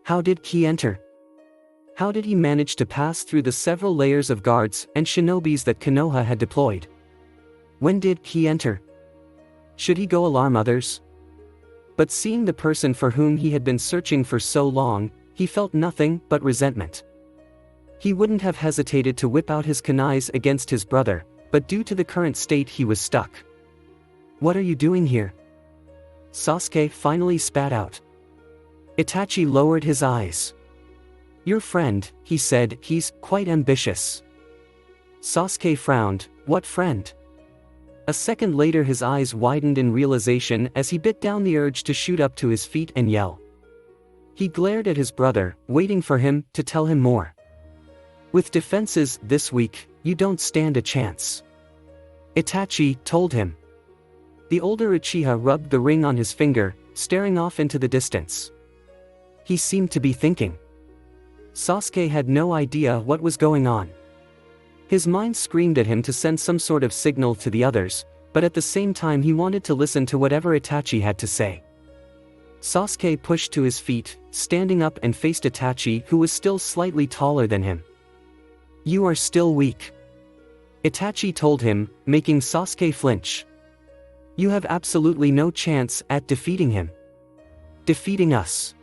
How did he enter? How did he manage to pass through the several layers of guards and shinobis that Konoha had deployed? When did he enter? Should he go alarm others? But seeing the person for whom he had been searching for so long, he felt nothing but resentment. He wouldn't have hesitated to whip out his kunais against his brother, but due to the current state he was stuck. What are you doing here? Sasuke finally spat out. Itachi lowered his eyes. Your friend, he said, he's quite ambitious. Sasuke frowned. What friend? A second later his eyes widened in realization as he bit down the urge to shoot up to his feet and yell. He glared at his brother, waiting for him to tell him more. With defenses this weak, you don't stand a chance. Itachi told him. The older Uchiha rubbed the ring on his finger, staring off into the distance. He seemed to be thinking. Sasuke had no idea what was going on. His mind screamed at him to send some sort of signal to the others, but at the same time he wanted to listen to whatever Itachi had to say. Sasuke pushed to his feet, standing up and faced Itachi, who was still slightly taller than him. You are still weak. Itachi told him, making Sasuke flinch. You have absolutely no chance at defeating him. Defeating us.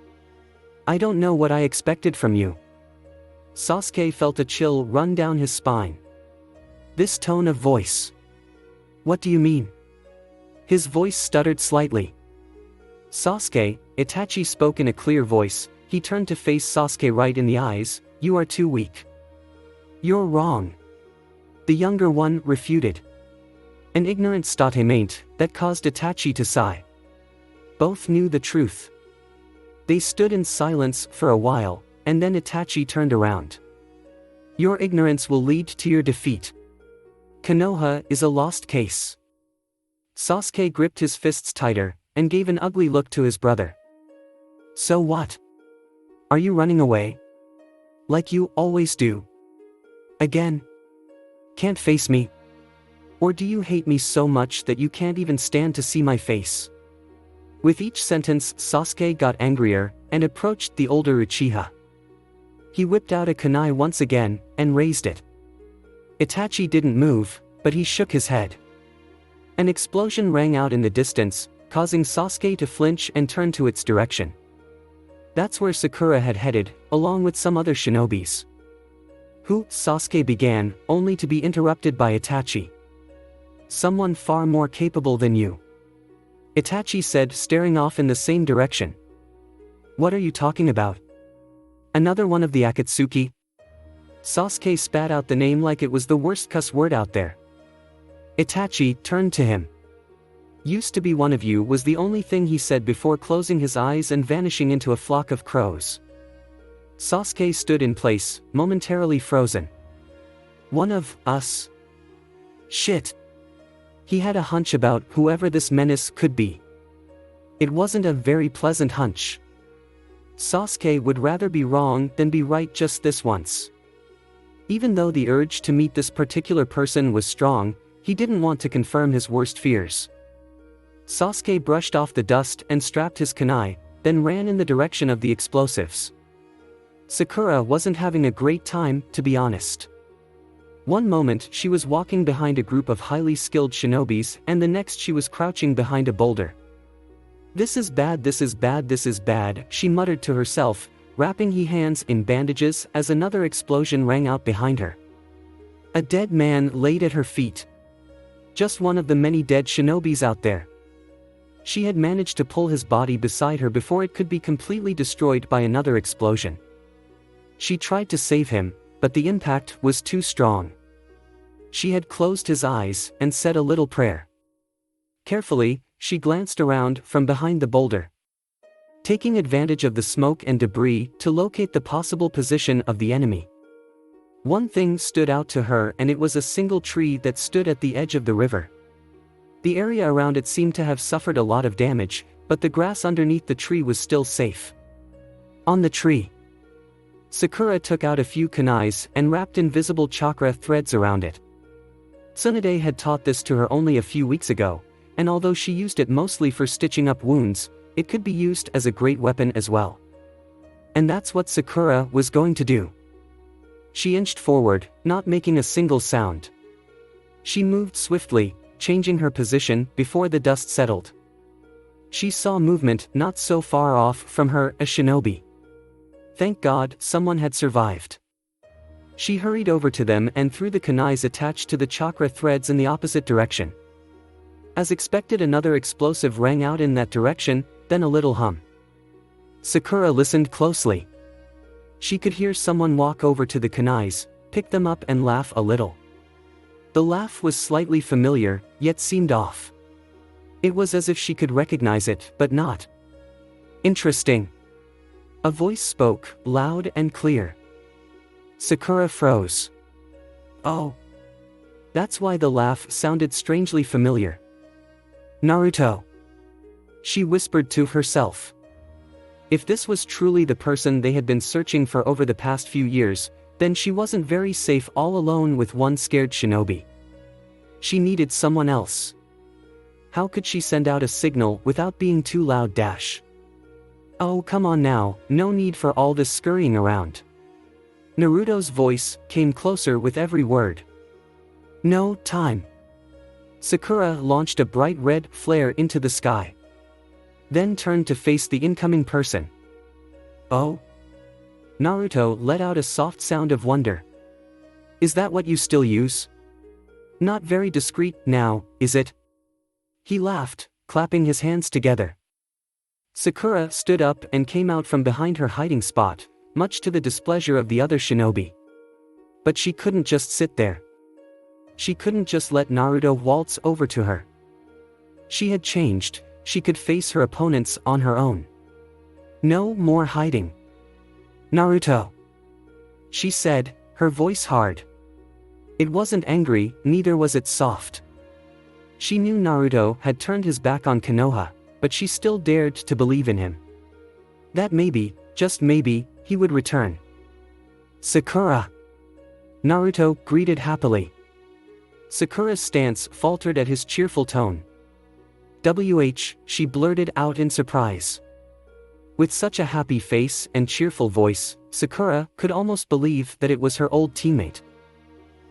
I don't know what I expected from you. Sasuke felt a chill run down his spine. This tone of voice. What do you mean? His voice stuttered slightly. Sasuke, Itachi spoke in a clear voice. He turned to face Sasuke right in the eyes. You are too weak. You're wrong. The younger one refuted. An ignorant statement that caused Itachi to sigh. Both knew the truth. They stood in silence for a while, and then Itachi turned around. Your ignorance will lead to your defeat. Konoha is a lost case. Sasuke gripped his fists tighter, and gave an ugly look to his brother. So what? Are you running away? Like you always do. Again? Can't face me? Or do you hate me so much that you can't even stand to see my face? With each sentence, Sasuke got angrier, and approached the older Uchiha. He whipped out a kunai once again, and raised it. Itachi didn't move, but he shook his head. An explosion rang out in the distance, causing Sasuke to flinch and turn to its direction. That's where Sakura had headed, along with some other shinobis. Who? Sasuke began, only to be interrupted by Itachi. Someone far more capable than you. Itachi said, staring off in the same direction. What are you talking about? Another one of the Akatsuki? Sasuke spat out the name like it was the worst cuss word out there. Itachi turned to him. Used to be one of you was the only thing he said before closing his eyes and vanishing into a flock of crows. Sasuke stood in place, momentarily frozen. One of us? Shit. He had a hunch about whoever this menace could be. It wasn't a very pleasant hunch. Sasuke would rather be wrong than be right just this once. Even though the urge to meet this particular person was strong, he didn't want to confirm his worst fears. Sasuke brushed off the dust and strapped his kunai, then ran in the direction of the explosives. Sakura wasn't having a great time, to be honest. One moment she was walking behind a group of highly skilled shinobis, and the next she was crouching behind a boulder. This is bad, this is bad, this is bad, she muttered to herself, wrapping her hands in bandages as another explosion rang out behind her. A dead man laid at her feet. Just one of the many dead shinobis out there. She had managed to pull his body beside her before it could be completely destroyed by another explosion. She tried to save him, but the impact was too strong. She had closed his eyes and said a little prayer. Carefully, she glanced around from behind the boulder, taking advantage of the smoke and debris to locate the possible position of the enemy. One thing stood out to her, and it was a single tree that stood at the edge of the river. The area around it seemed to have suffered a lot of damage, but the grass underneath the tree was still safe. On the tree, Sakura took out a few kunais and wrapped invisible chakra threads around it. Tsunade had taught this to her only a few weeks ago, and although she used it mostly for stitching up wounds, it could be used as a great weapon as well. And that's what Sakura was going to do. She inched forward, not making a single sound. She moved swiftly, changing her position before the dust settled. She saw movement not so far off from her, a shinobi. Thank God, someone had survived. She hurried over to them and threw the kunais attached to the chakra threads in the opposite direction. As expected, another explosive rang out in that direction, then a little hum. Sakura listened closely. She could hear someone walk over to the kunais, pick them up and laugh a little. The laugh was slightly familiar, yet seemed off. It was as if she could recognize it, but not. Interesting. A voice spoke, loud and clear. Sakura froze. Oh. That's why the laugh sounded strangely familiar. Naruto. She whispered to herself. If this was truly the person they had been searching for over the past few years, then she wasn't very safe all alone with one scared shinobi. She needed someone else. How could she send out a signal without being too loud? Oh, come on now, no need for all this scurrying around. Naruto's voice came closer with every word. No time. Sakura launched a bright red flare into the sky, then turned to face the incoming person. Oh? Naruto let out a soft sound of wonder. Is that what you still use? Not very discreet now, is it? He laughed, clapping his hands together. Sakura stood up and came out from behind her hiding spot, much to the displeasure of the other shinobi. But she couldn't just sit there. She couldn't just let Naruto waltz over to her. She had changed, she could face her opponents on her own. No more hiding. Naruto, she said, her voice hard. It wasn't angry, neither was it soft. She knew Naruto had turned his back on Konoha, but she still dared to believe in him. That maybe, just maybe, he would return. Sakura! Naruto greeted happily. Sakura's stance faltered at his cheerful tone. She blurted out in surprise. With such a happy face and cheerful voice, Sakura could almost believe that it was her old teammate.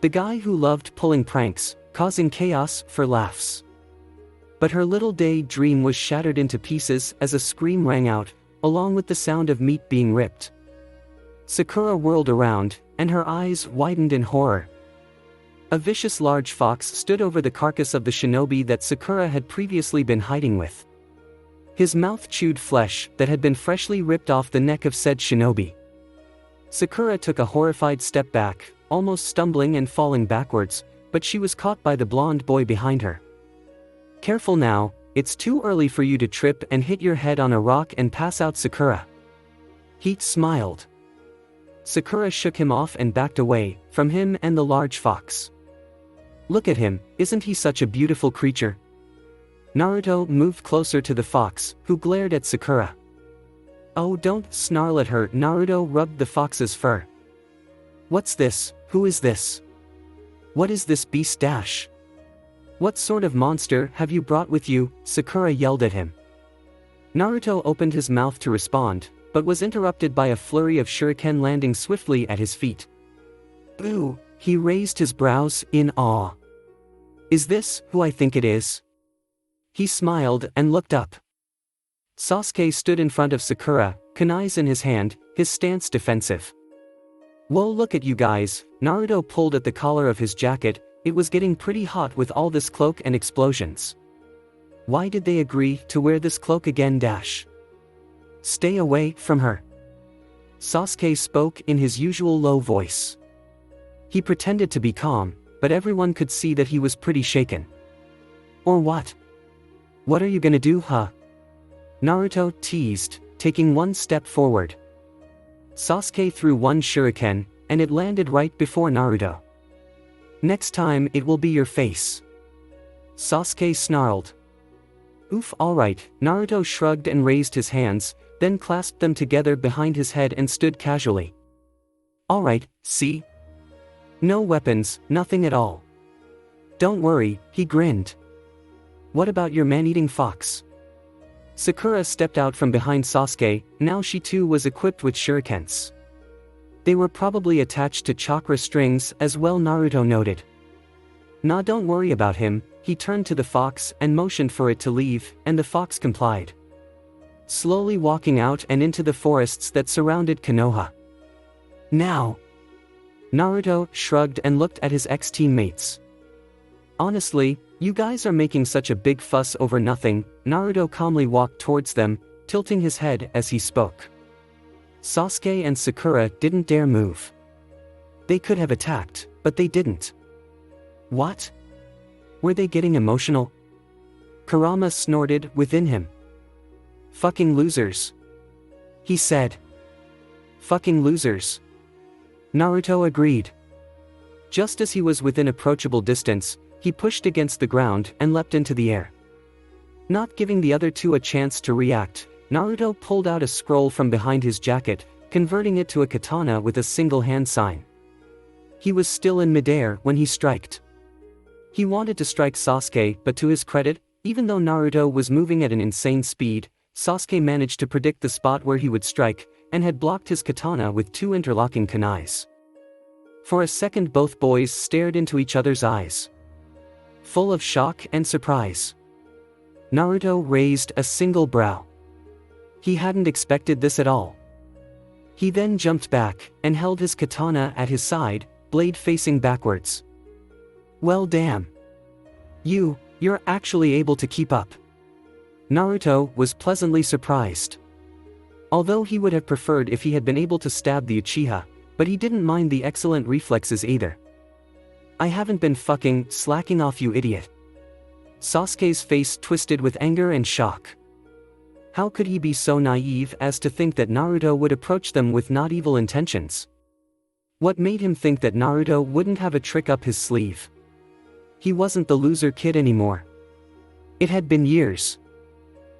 The guy who loved pulling pranks, causing chaos for laughs. But her little day dream was shattered into pieces as a scream rang out, along with the sound of meat being ripped. Sakura whirled around, and her eyes widened in horror. A vicious large fox stood over the carcass of the shinobi that Sakura had previously been hiding with. His mouth chewed flesh that had been freshly ripped off the neck of said shinobi. Sakura took a horrified step back, almost stumbling and falling backwards, but she was caught by the blonde boy behind her. Careful now, it's too early for you to trip and hit your head on a rock and pass out, Sakura. He smiled. Sakura shook him off and backed away from him and the large fox. Look at him, isn't he such a beautiful creature? Naruto moved closer to the fox, who glared at Sakura. Oh, don't snarl at her. Naruto rubbed the fox's fur. What's this? Who is this? What is this beast dash? What sort of monster have you brought with you? Sakura yelled at him. Naruto opened his mouth to respond, but was interrupted by a flurry of shuriken landing swiftly at his feet. Ooh, he raised his brows in awe. Is this who I think it is? He smiled and looked up. Sasuke stood in front of Sakura, kunais in his hand, his stance defensive. Whoa, look at you guys. Naruto pulled at the collar of his jacket. It was getting pretty hot with all this cloak and explosions. Why did they agree to wear this cloak again dash? Stay away from her. Sasuke spoke in his usual low voice. He pretended to be calm, but everyone could see that he was pretty shaken. Or what? What are you gonna do, huh? Naruto teased, taking one step forward. Sasuke threw one shuriken, and it landed right before Naruto. Next time it will be your face. Sasuke snarled. Oof, alright. Naruto shrugged and raised his hands, then clasped them together behind his head and stood casually. Alright, see? No weapons, nothing at all. Don't worry, he grinned. What about your man-eating fox? Sakura stepped out from behind Sasuke. Now she too was equipped with shurikens. They were probably attached to chakra strings as well, Naruto noted. Nah, don't worry about him. He turned to the fox and motioned for it to leave, and the fox complied. Slowly walking out and into the forests that surrounded Konoha. Now. Naruto shrugged and looked at his ex-teammates. Honestly, you guys are making such a big fuss over nothing. Naruto calmly walked towards them, tilting his head as he spoke. Sasuke and Sakura didn't dare move. They could have attacked, but they didn't. What? Were they getting emotional? Kurama snorted within him. Fucking losers. He said. Fucking losers. Naruto agreed. Just as he was within approachable distance, he pushed against the ground and leapt into the air. Not giving the other two a chance to react, Naruto pulled out a scroll from behind his jacket, converting it to a katana with a single hand sign. He was still in midair when he striked. He wanted to strike Sasuke, but to his credit, even though Naruto was moving at an insane speed, Sasuke managed to predict the spot where he would strike, and had blocked his katana with two interlocking kunais. For a second both boys stared into each other's eyes, full of shock and surprise. Naruto raised a single brow. He hadn't expected this at all. He then jumped back, and held his katana at his side, blade facing backwards. Well damn. You're actually able to keep up. Naruto was pleasantly surprised. Although he would have preferred if he had been able to stab the Uchiha, but he didn't mind the excellent reflexes either. I haven't been fucking slacking off, you idiot. Sasuke's face twisted with anger and shock. How could he be so naive as to think that Naruto would approach them with not evil intentions? What made him think that Naruto wouldn't have a trick up his sleeve? He wasn't the loser kid anymore. It had been years.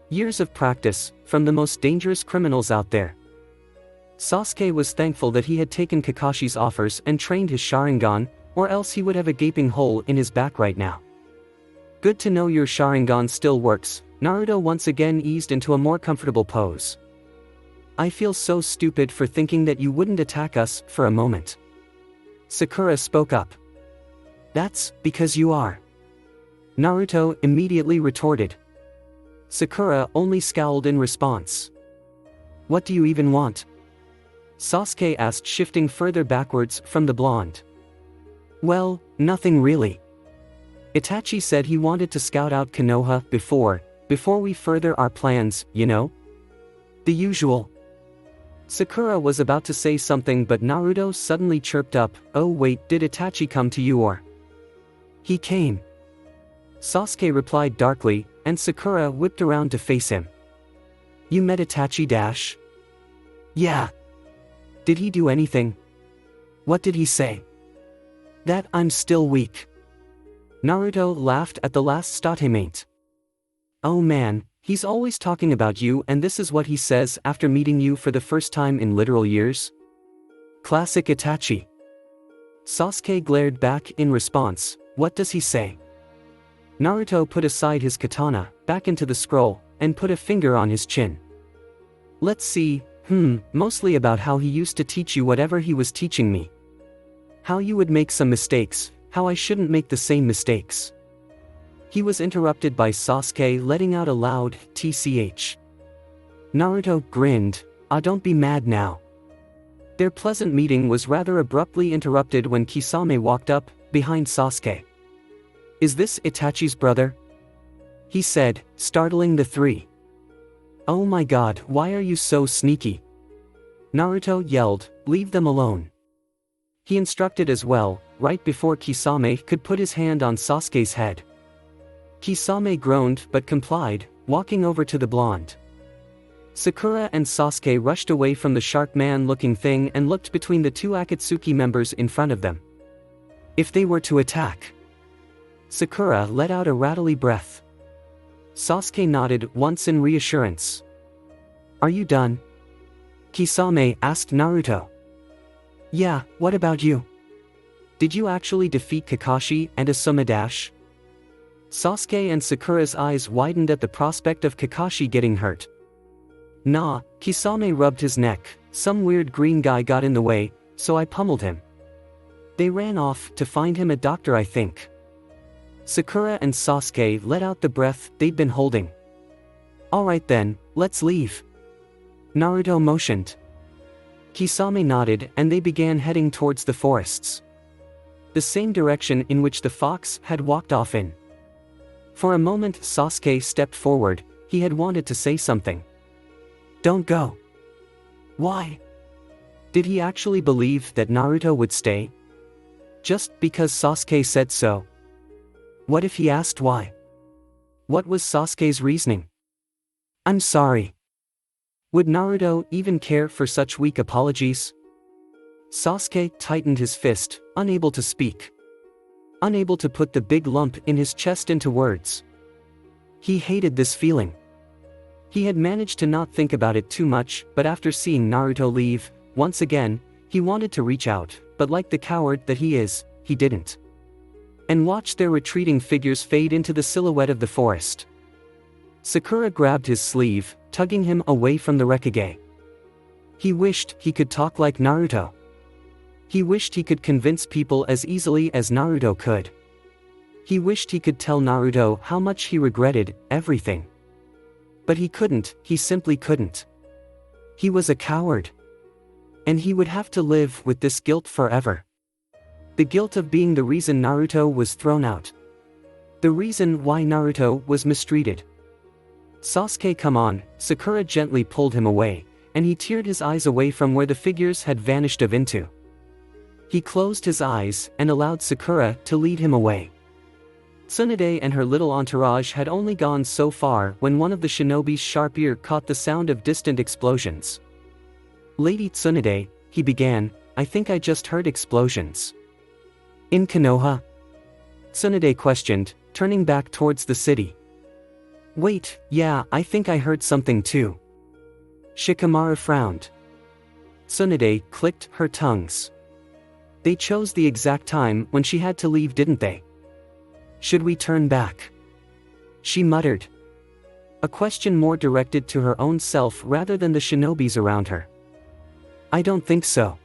Years of practice, from the most dangerous criminals out there. Sasuke was thankful that he had taken Kakashi's offers and trained his Sharingan, or else he would have a gaping hole in his back right now. Good to know your Sharingan still works. Naruto once again eased into a more comfortable pose. I feel so stupid for thinking that you wouldn't attack us for a moment. Sakura spoke up. That's because you are. Naruto immediately retorted. Sakura only scowled in response. What do you even want? Sasuke asked, shifting further backwards from the blonde. Well, nothing really. Itachi said he wanted to scout out Konoha before we further our plans, you know? The usual. Sakura was about to say something but Naruto suddenly chirped up, oh wait, did Itachi come to you or? He came. Sasuke replied darkly, and Sakura whipped around to face him. You met Itachi dash? Yeah. Did he do anything? What did he say? That I'm still weak. Naruto laughed at the last statement. Oh man, he's always talking about you and this is what he says after meeting you for the first time in literal years? Classic Itachi. Sasuke glared back in response, what does he say? Naruto put aside his katana, back into the scroll, and put a finger on his chin. Let's see, mostly about how he used to teach you whatever he was teaching me. How you would make some mistakes, how I shouldn't make the same mistakes. He was interrupted by Sasuke letting out a loud tch. Naruto grinned, don't be mad now. Their pleasant meeting was rather abruptly interrupted when Kisame walked up, behind Sasuke. Is this Itachi's brother? He said, startling the three. Oh my god, why are you so sneaky? Naruto yelled, leave them alone. He instructed as well, right before Kisame could put his hand on Sasuke's head. Kisame groaned but complied, walking over to the blonde. Sakura and Sasuke rushed away from the shark man-looking thing and looked between the two Akatsuki members in front of them. If they were to attack. Sakura let out a rattly breath. Sasuke nodded once in reassurance. Are you done? Kisame asked Naruto. Yeah, what about you? Did you actually defeat Kakashi and Asuma dash? Sasuke and Sakura's eyes widened at the prospect of Kakashi getting hurt. Nah, Kisame rubbed his neck, some weird green guy got in the way, so I pummeled him. They ran off to find him a doctor I think. Sakura and Sasuke let out the breath they'd been holding. Alright then, let's leave. Naruto motioned. Kisame nodded and they began heading towards the forests. The same direction in which the fox had walked off in. For a moment Sasuke stepped forward, he had wanted to say something. Don't go. Why? Did he actually believe that Naruto would stay? Just because Sasuke said so? What if he asked why? What was Sasuke's reasoning? I'm sorry. Would Naruto even care for such weak apologies? Sasuke tightened his fist, unable to speak. Unable to put the big lump in his chest into words. He hated this feeling. He had managed to not think about it too much, but after seeing Naruto leave, once again, he wanted to reach out, but like the coward that he is, he didn't. And watch their retreating figures fade into the silhouette of the forest. Sakura grabbed his sleeve, tugging him away from the Rekage. He wished he could talk like Naruto. He wished he could convince people as easily as Naruto could. He wished he could tell Naruto how much he regretted everything. But he couldn't, he simply couldn't. He was a coward. And he would have to live with this guilt forever. The guilt of being the reason Naruto was thrown out. The reason why Naruto was mistreated. Sasuke, come on, Sakura gently pulled him away, and he teared his eyes away from where the figures had vanished of into. He closed his eyes and allowed Sakura to lead him away. Tsunade and her little entourage had only gone so far when one of the shinobi's sharp ear caught the sound of distant explosions. Lady Tsunade, he began, I think I just heard explosions. In Konoha? Tsunade questioned, turning back towards the city. Wait, yeah, I think I heard something too. Shikamaru frowned. Tsunade clicked her tongues. They chose the exact time when she had to leave, didn't they? Should we turn back? She muttered. A question more directed to her own self rather than the shinobis around her. I don't think so.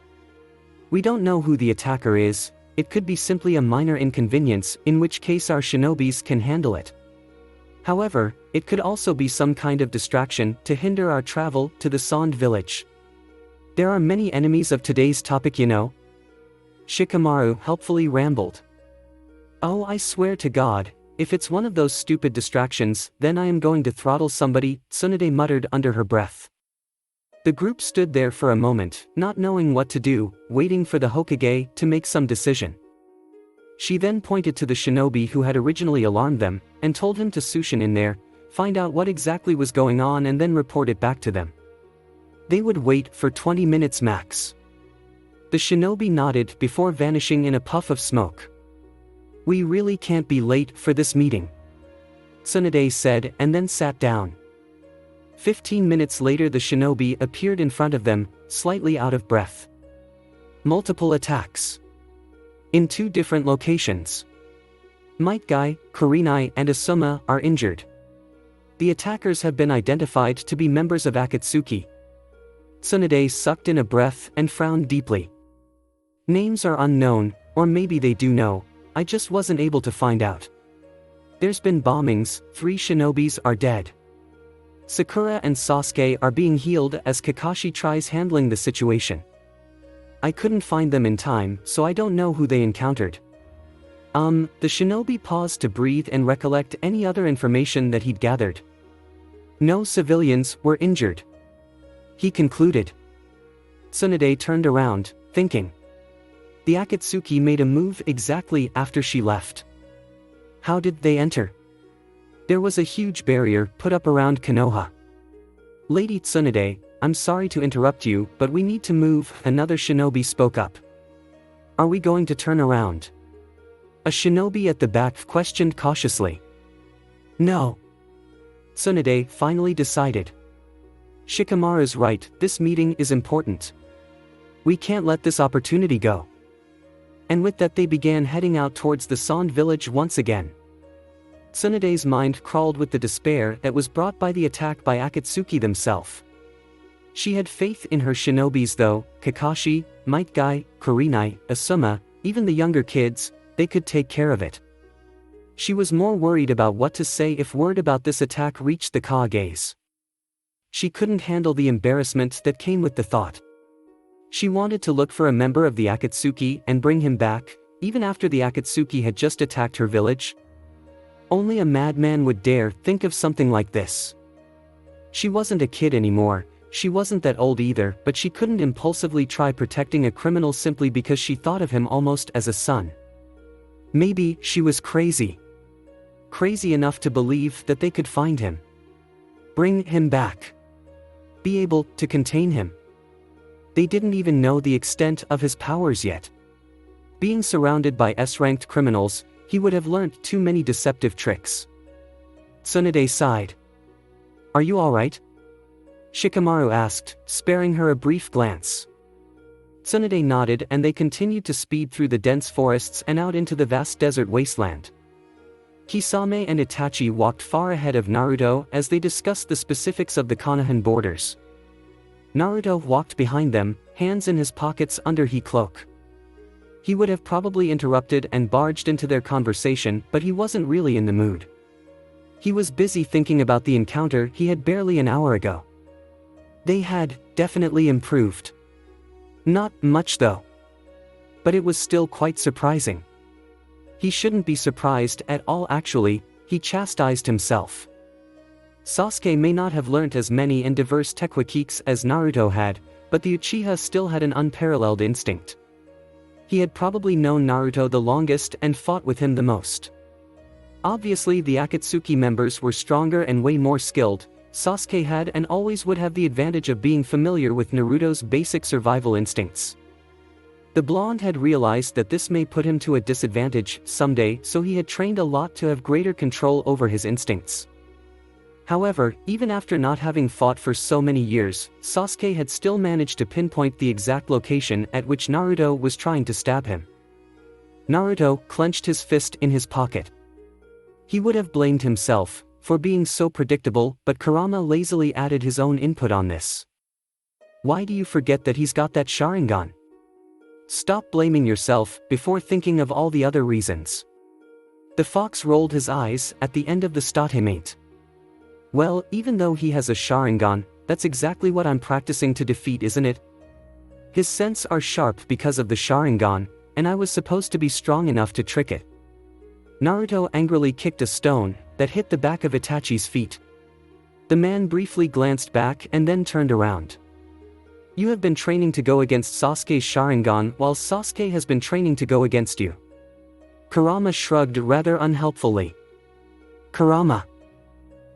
We don't know who the attacker is. It could be simply a minor inconvenience, in which case our shinobis can handle it. However, it could also be some kind of distraction to hinder our travel to the Sand village. There are many enemies of today's topic, you know. Shikamaru helpfully rambled. Oh, I swear to God, if it's one of those stupid distractions, then I am going to throttle somebody, Tsunade muttered under her breath. The group stood there for a moment, not knowing what to do, waiting for the Hokage to make some decision. She then pointed to the shinobi who had originally alarmed them, and told him to Sushin in there, find out what exactly was going on and then report it back to them. They would wait for 20 minutes max. The shinobi nodded before vanishing in a puff of smoke. We really can't be late for this meeting, Tsunade said and then sat down. 15 minutes later the shinobi appeared in front of them, slightly out of breath. Multiple attacks. In 2 different locations. Might Guy, Kurenai and Asuma are injured. The attackers have been identified to be members of Akatsuki. Tsunade sucked in a breath and frowned deeply. Names are unknown, or maybe they do know, I just wasn't able to find out. There's been bombings, 3 shinobis are dead. Sakura and Sasuke are being healed as Kakashi tries handling the situation. I couldn't find them in time, so I don't know who they encountered. The shinobi paused to breathe and recollect any other information that he'd gathered. No civilians were injured, he concluded. Tsunade turned around, thinking. The Akatsuki made a move exactly after she left. How did they enter? There was a huge barrier put up around Konoha. Lady Tsunade, I'm sorry to interrupt you, but we need to move, another shinobi spoke up. Are we going to turn around? A shinobi at the back questioned cautiously. No. Tsunade finally decided. Shikamaru's right, this meeting is important. We can't let this opportunity go. And with that they began heading out towards the Sand village once again. Tsunade's mind crawled with the despair that was brought by the attack by Akatsuki themselves. She had faith in her shinobis though, Kakashi, Might Guy, Kurenai, Asuma, even the younger kids, they could take care of it. She was more worried about what to say if word about this attack reached the Kages. She couldn't handle the embarrassment that came with the thought. She wanted to look for a member of the Akatsuki and bring him back, even after the Akatsuki had just attacked her village. Only a madman would dare think of something like this. She wasn't a kid anymore, she wasn't that old either, but she couldn't impulsively try protecting a criminal simply because she thought of him almost as a son. Maybe she was crazy. Crazy enough to believe that they could find him. Bring him back. Be able to contain him. They didn't even know the extent of his powers yet. Being surrounded by S-ranked criminals, he would have learnt too many deceptive tricks. Tsunade sighed. Are you alright? Shikamaru asked, sparing her a brief glance. Tsunade nodded and they continued to speed through the dense forests and out into the vast desert wasteland. Kisame and Itachi walked far ahead of Naruto as they discussed the specifics of the Konohan borders. Naruto walked behind them, hands in his pockets under his cloak. He would have probably interrupted and barged into their conversation, but he wasn't really in the mood. He was busy thinking about the encounter he had barely an hour ago. They had definitely improved. Not much though. But it was still quite surprising. He shouldn't be surprised at all actually, he chastised himself. Sasuke may not have learnt as many and diverse techniques as Naruto had, but the Uchiha still had an unparalleled instinct. He had probably known Naruto the longest and fought with him the most. Obviously the Akatsuki members were stronger and way more skilled. Sasuke had and always would have the advantage of being familiar with Naruto's basic survival instincts. The blonde had realized that this may put him to a disadvantage someday, so he had trained a lot to have greater control over his instincts. However, even after not having fought for so many years, Sasuke had still managed to pinpoint the exact location at which Naruto was trying to stab him. Naruto clenched his fist in his pocket. He would have blamed himself for being so predictable, but Kurama lazily added his own input on this. Why do you forget that he's got that Sharingan? Stop blaming yourself before thinking of all the other reasons. The fox rolled his eyes at the end of the statement. Well, even though he has a Sharingan, that's exactly what I'm practicing to defeat, isn't it? His senses are sharp because of the Sharingan, and I was supposed to be strong enough to trick it. Naruto angrily kicked a stone that hit the back of Itachi's feet. The man briefly glanced back and then turned around. You have been training to go against Sasuke's Sharingan while Sasuke has been training to go against you. Kurama shrugged rather unhelpfully. Kurama.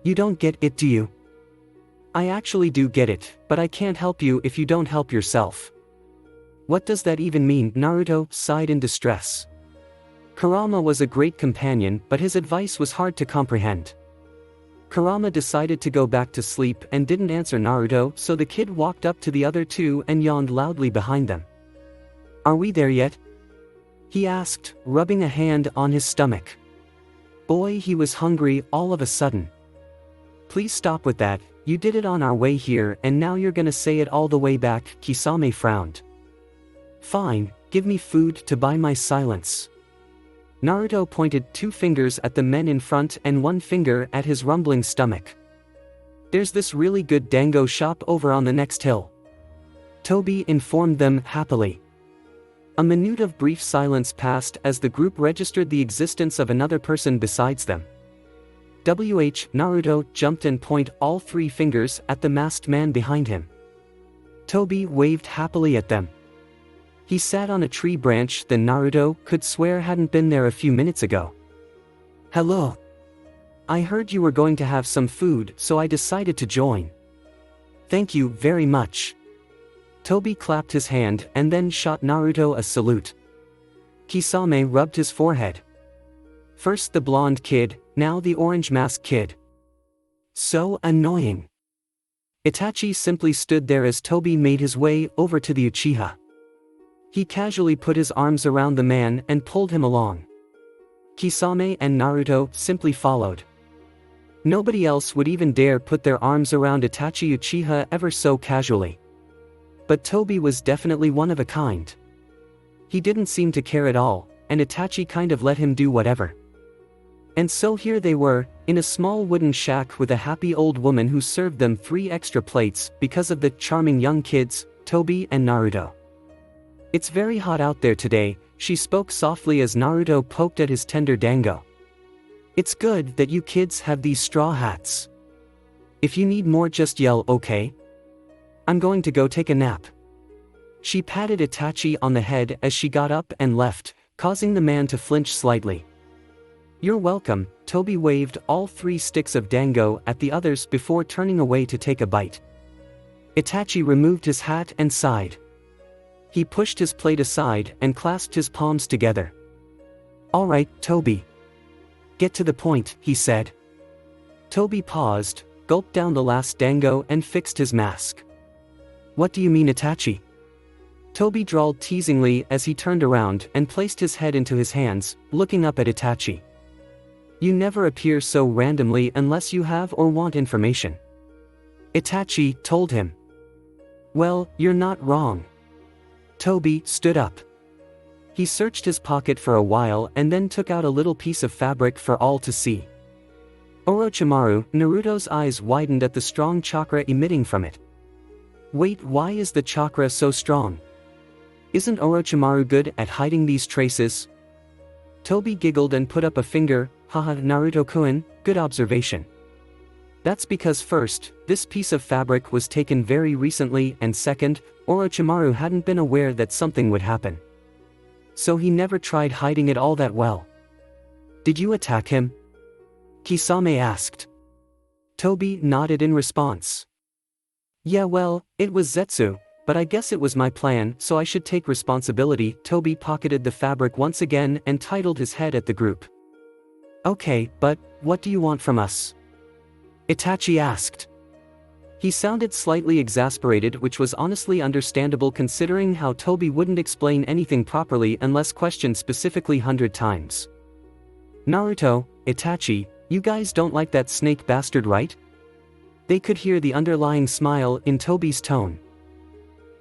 You don't get it, do you? I actually do get it, but I can't help you if you don't help yourself. What does that even mean? Naruto sighed in distress. Kurama was a great companion, but his advice was hard to comprehend. Kurama decided to go back to sleep and didn't answer Naruto, so the kid walked up to the other two and yawned loudly behind them. Are we there yet? He asked, rubbing a hand on his stomach. Boy, he was hungry all of a sudden. Please stop with that, you did it on our way here and now you're gonna say it all the way back, Kisame frowned. Fine, give me food to buy my silence. Naruto pointed 2 fingers at the men in front and 1 finger at his rumbling stomach. There's this really good dango shop over on the next hill. Tobi informed them happily. A minute of brief silence passed as the group registered the existence of another person besides them. Naruto jumped and pointed all 3 fingers at the masked man behind him. Tobi waved happily at them. He sat on a tree branch that Naruto could swear hadn't been there a few minutes ago. Hello. I heard you were going to have some food, so I decided to join. Thank you very much. Tobi clapped his hand and then shot Naruto a salute. Kisame rubbed his forehead. First the blonde kid, now the orange mask kid. So annoying. Itachi simply stood there as Tobi made his way over to the Uchiha. He casually put his arms around the man and pulled him along. Kisame and Naruto simply followed. Nobody else would even dare put their arms around Itachi Uchiha ever so casually. But Tobi was definitely one of a kind. He didn't seem to care at all, and Itachi kind of let him do whatever. And so here they were, in a small wooden shack with a happy old woman who served them 3 extra plates because of the charming young kids, Tobi and Naruto. It's very hot out there today, she spoke softly as Naruto poked at his tender dango. It's good that you kids have these straw hats. If you need more just yell, okay? I'm going to go take a nap. She patted Itachi on the head as she got up and left, causing the man to flinch slightly. You're welcome, Tobi waved all 3 sticks of dango at the others before turning away to take a bite. Itachi removed his hat and sighed. He pushed his plate aside and clasped his palms together. Alright, Tobi. Get to the point, he said. Tobi paused, gulped down the last dango and fixed his mask. What do you mean, Itachi? Tobi drawled teasingly as he turned around and placed his head into his hands, looking up at Itachi. You never appear so randomly unless you have or want information. Itachi told him. Well, you're not wrong. Tobi stood up. He searched his pocket for a while and then took out a little piece of fabric for all to see. Orochimaru, Naruto's eyes widened at the strong chakra emitting from it. Wait, why is the chakra so strong? Isn't Orochimaru good at hiding these traces? Tobi giggled and put up a finger. Haha, Naruto-kun, good observation. That's because first, this piece of fabric was taken very recently, and second, Orochimaru hadn't been aware that something would happen. So he never tried hiding it all that well. Did you attack him? Kisame asked. Tobi nodded in response. Yeah, well, it was Zetsu, but I guess it was my plan, so I should take responsibility. Toby pocketed the fabric once again and titled his head at the group. Okay, but what do you want from us? Itachi asked. He sounded slightly exasperated, which was honestly understandable considering how Toby wouldn't explain anything properly unless questioned specifically 100 times. Naruto, Itachi, you guys don't like that snake bastard, right? They could hear the underlying smile in Toby's tone.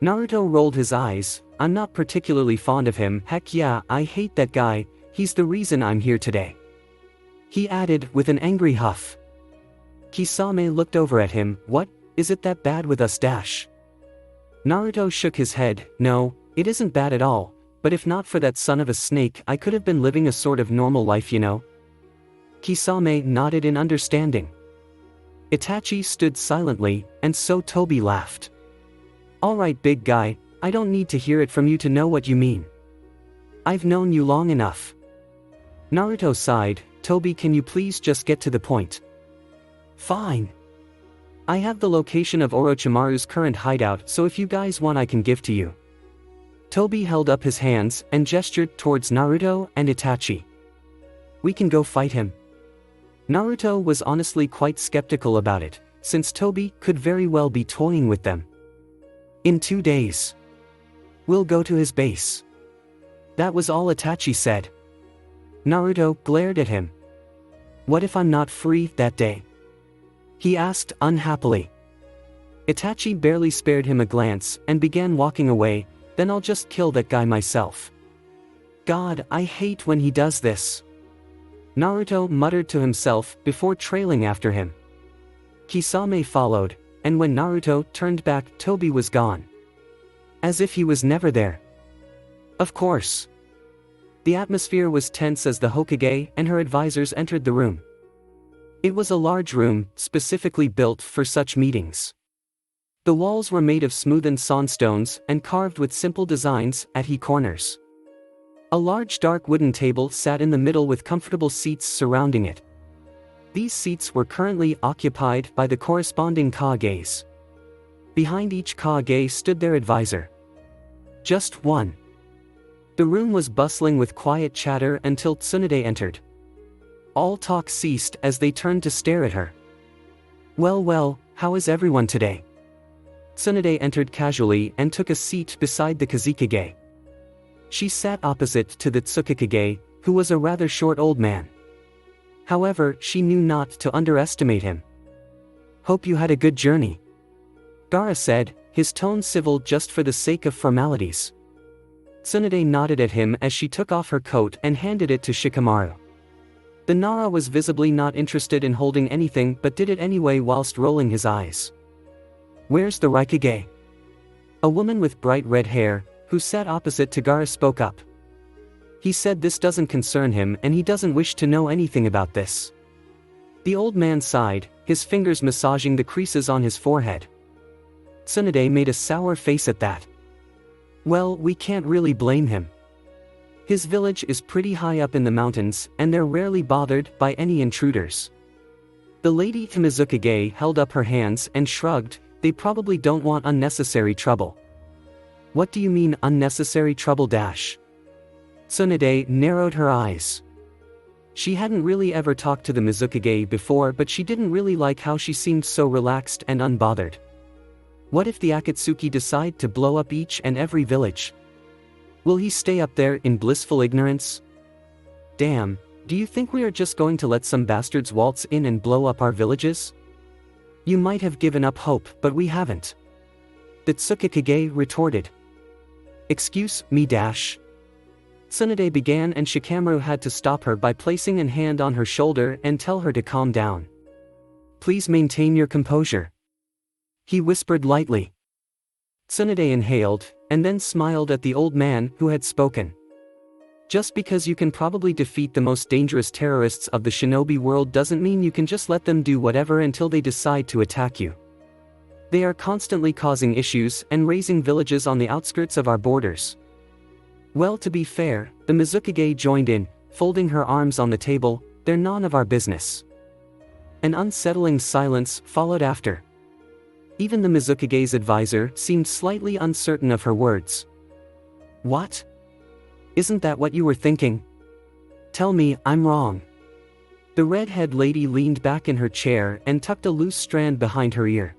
Naruto rolled his eyes. I'm not particularly fond of him. Heck yeah, I hate that guy, he's the reason I'm here today. He added with an angry huff. Kisame looked over at him. What, is it that bad with us? Naruto shook his head. No, it isn't bad at all, but if not for that son of a snake I could have been living a sort of normal life, you know? Kisame nodded in understanding. Itachi stood silently, and so Toby laughed. Alright big guy, I don't need to hear it from you to know what you mean. I've known you long enough. Naruto sighed. Toby, can you please just get to the point? Fine. I have the location of Orochimaru's current hideout, so if you guys want I can give to you. Toby held up his hands and gestured towards Naruto and Itachi. We can go fight him. Naruto was honestly quite skeptical about it, since Toby could very well be toying with them. In 2 days. We'll go to his base. That was all Itachi said. Naruto glared at him. What if I'm not free that day? He asked unhappily. Itachi barely spared him a glance and began walking away. Then I'll just kill that guy myself. God, I hate when he does this. Naruto muttered to himself before trailing after him. Kisame followed, and when Naruto turned back, Toby was gone. As if he was never there. Of course. The atmosphere was tense as the Hokage and her advisors entered the room. It was a large room, specifically built for such meetings. The walls were made of smoothened sandstones and carved with simple designs at key corners. A large dark wooden table sat in the middle with comfortable seats surrounding it. These seats were currently occupied by the corresponding Kages. Behind each Kage stood their advisor. Just one. The room was bustling with quiet chatter until Tsunade entered. All talk ceased as they turned to stare at her. Well, how is everyone today? Tsunade entered casually and took a seat beside the Kazekage. She sat opposite to the Tsukikage, who was a rather short old man. However, she knew not to underestimate him. Hope you had a good journey. Gaara said, his tone civil just for the sake of formalities. Tsunade nodded at him as she took off her coat and handed it to Shikamaru. The Nara was visibly not interested in holding anything but did it anyway whilst rolling his eyes. Where's the Raikage? A woman with bright red hair, who sat opposite to Gaara, spoke up. He said this doesn't concern him and he doesn't wish to know anything about this. The old man sighed, his fingers massaging the creases on his forehead. Tsunade made a sour face at that. Well, we can't really blame him. His village is pretty high up in the mountains, and they're rarely bothered by any intruders. The lady Mizukage held up her hands and shrugged. They probably don't want unnecessary trouble. What do you mean unnecessary trouble? Tsunade narrowed her eyes. She hadn't really ever talked to the Mizukage before, but she didn't really like how she seemed so relaxed and unbothered. What if the Akatsuki decide to blow up each and every village? Will he stay up there in blissful ignorance? Damn, do you think we are just going to let some bastards waltz in and blow up our villages? You might have given up hope, but we haven't. The Tsukikage retorted. Excuse me. Tsunade began and Shikamaru had to stop her by placing a hand on her shoulder and tell her to calm down. Please maintain your composure. He whispered lightly. Tsunade inhaled, and then smiled at the old man who had spoken. Just because you can probably defeat the most dangerous terrorists of the shinobi world doesn't mean you can just let them do whatever until they decide to attack you. They are constantly causing issues and raising villages on the outskirts of our borders. Well, to be fair, the Mizukage joined in, folding her arms on the table. They're none of our business. An unsettling silence followed after. Even the Mizukage's advisor seemed slightly uncertain of her words. What? Isn't that what you were thinking? Tell me I'm wrong. The red-haired lady leaned back in her chair and tucked a loose strand behind her ear.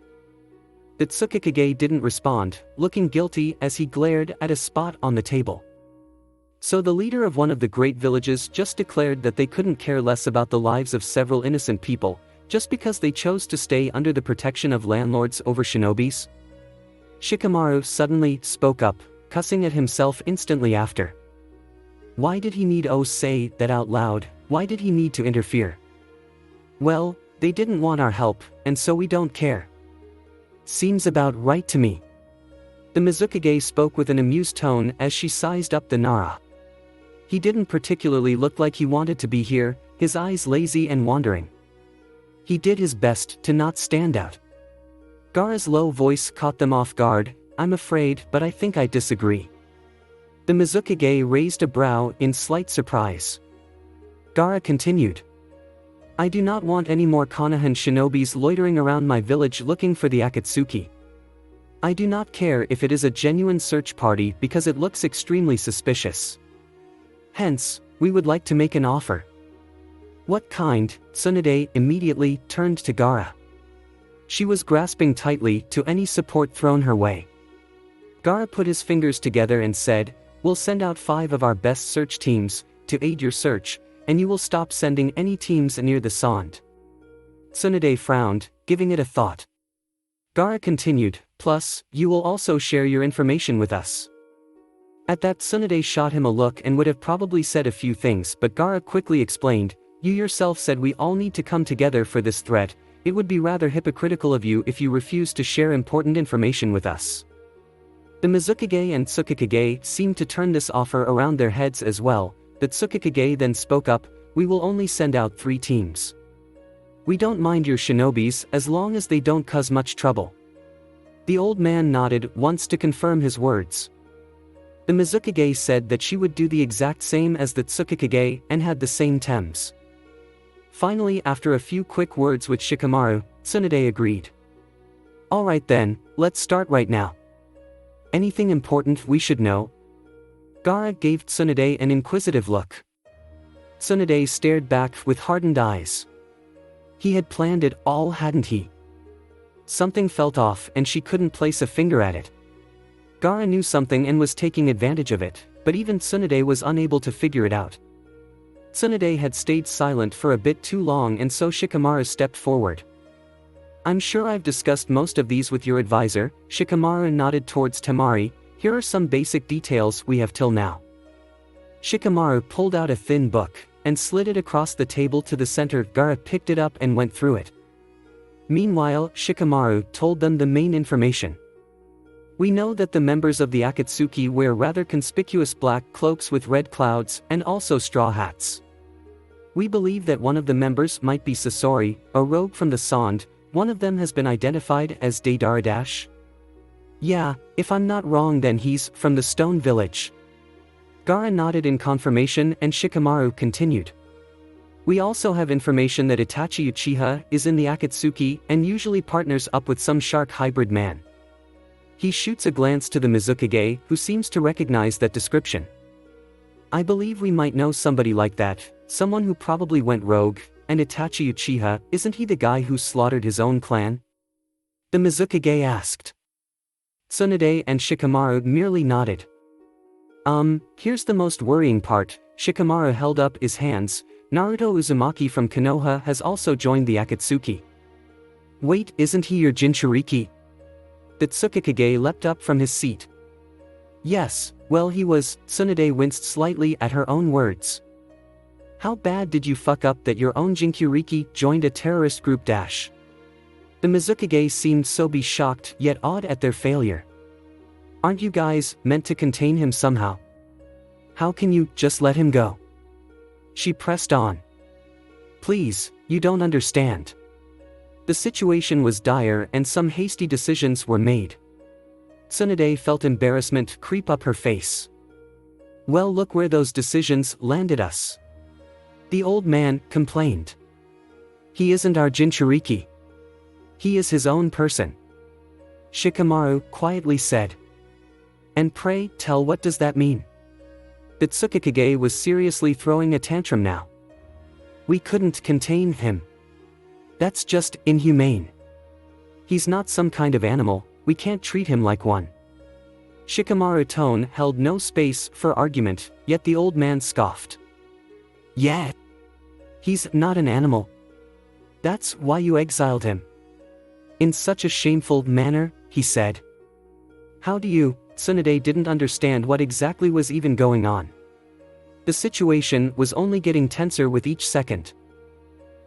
The Tsukikage didn't respond, looking guilty as he glared at a spot on the table. So the leader of one of the great villages just declared that they couldn't care less about the lives of several innocent people, just because they chose to stay under the protection of landlords over shinobis? Shikamaru suddenly spoke up, cussing at himself instantly after. Why did he need to say that out loud? Why did he need to interfere? Well, they didn't want our help, and so we don't care. Seems about right to me. The Mizukage spoke with an amused tone as she sized up the Nara. He didn't particularly look like he wanted to be here, his eyes lazy and wandering. He did his best to not stand out. Gaara's low voice caught them off guard. I'm afraid, but I think I disagree. The Mizukage raised a brow in slight surprise. Gaara continued. I do not want any more Konoha shinobis loitering around my village looking for the Akatsuki. I do not care if it is a genuine search party because it looks extremely suspicious. Hence, we would like to make an offer. What kind? Tsunade immediately turned to Gaara. She was grasping tightly to any support thrown her way. Gaara put his fingers together and said, We'll send out 5 of our best search teams to aid your search, and you will stop sending any teams near the Sand. Tsunade frowned, giving it a thought. Gaara continued, plus, you will also share your information with us. At that Tsunade shot him a look and would have probably said a few things, but Gaara quickly explained, You yourself said we all need to come together for this threat. It would be rather hypocritical of you if you refuse to share important information with us. The Mizukage and Tsukikage seemed to turn this offer around their heads as well. The Tsukikage then spoke up, We will only send out 3 teams. We don't mind your shinobis as long as they don't cause much trouble. The old man nodded once to confirm his words. The Mizukage said that she would do the exact same as the Tsukikage and had the same tems. Finally, after a few quick words with Shikamaru, Tsunade agreed. Alright then, let's start right now. Anything important we should know? Gaara gave Tsunade an inquisitive look. Tsunade stared back with hardened eyes. He had planned it all, hadn't he? Something felt off and she couldn't place a finger at it. Gaara knew something and was taking advantage of it, but even Tsunade was unable to figure it out. Tsunade had stayed silent for a bit too long, and so Shikamaru stepped forward. I'm sure I've discussed most of these with your advisor. Shikamaru nodded towards Temari. Here are some basic details we have till now. Shikamaru pulled out a thin book and slid it across the table to the center. Gaara picked it up and went through it. Meanwhile, Shikamaru told them the main information. We know that the members of the Akatsuki wear rather conspicuous black cloaks with red clouds and also straw hats. We believe that one of the members might be Sasori, a rogue from the Sand. One of them has been identified as Deidara. Yeah, if I'm not wrong, then he's from the Stone Village. Gaara nodded in confirmation and Shikamaru continued. We also have information that Itachi Uchiha is in the Akatsuki and usually partners up with some shark hybrid man. He shoots a glance to the Mizukage, who seems to recognize that description. I believe we might know somebody like that, someone who probably went rogue, and Itachi Uchiha, isn't he the guy who slaughtered his own clan? The Mizukage asked. Tsunade and Shikamaru merely nodded. Here's the most worrying part. Shikamaru held up his hands. Naruto Uzumaki from Konoha has also joined the Akatsuki. Wait, isn't he your Jinchuriki? The Tsukikage leapt up from his seat. Yes, well he was. Tsunade winced slightly at her own words. How bad did you fuck up that your own Jinchuriki joined a terrorist group? The Mizukage seemed so shocked yet awed at their failure. Aren't you guys meant to contain him somehow? How can you just let him go? She pressed on. Please, you don't understand. The situation was dire and some hasty decisions were made. Tsunade felt embarrassment creep up her face. Well, look where those decisions landed us. The old man complained. He isn't our Jinchuriki. He is his own person. Shikamaru quietly said. And pray tell, what does that mean? The Tsukikage was seriously throwing a tantrum now. We couldn't contain him. That's just inhumane. He's not some kind of animal, we can't treat him like one. Shikamaru's tone held no space for argument, yet the old man scoffed. Yeah. He's not an animal. That's why you exiled him. In such a shameful manner, he said. How do you? Tsunade didn't understand what exactly was even going on. The situation was only getting tenser with each second.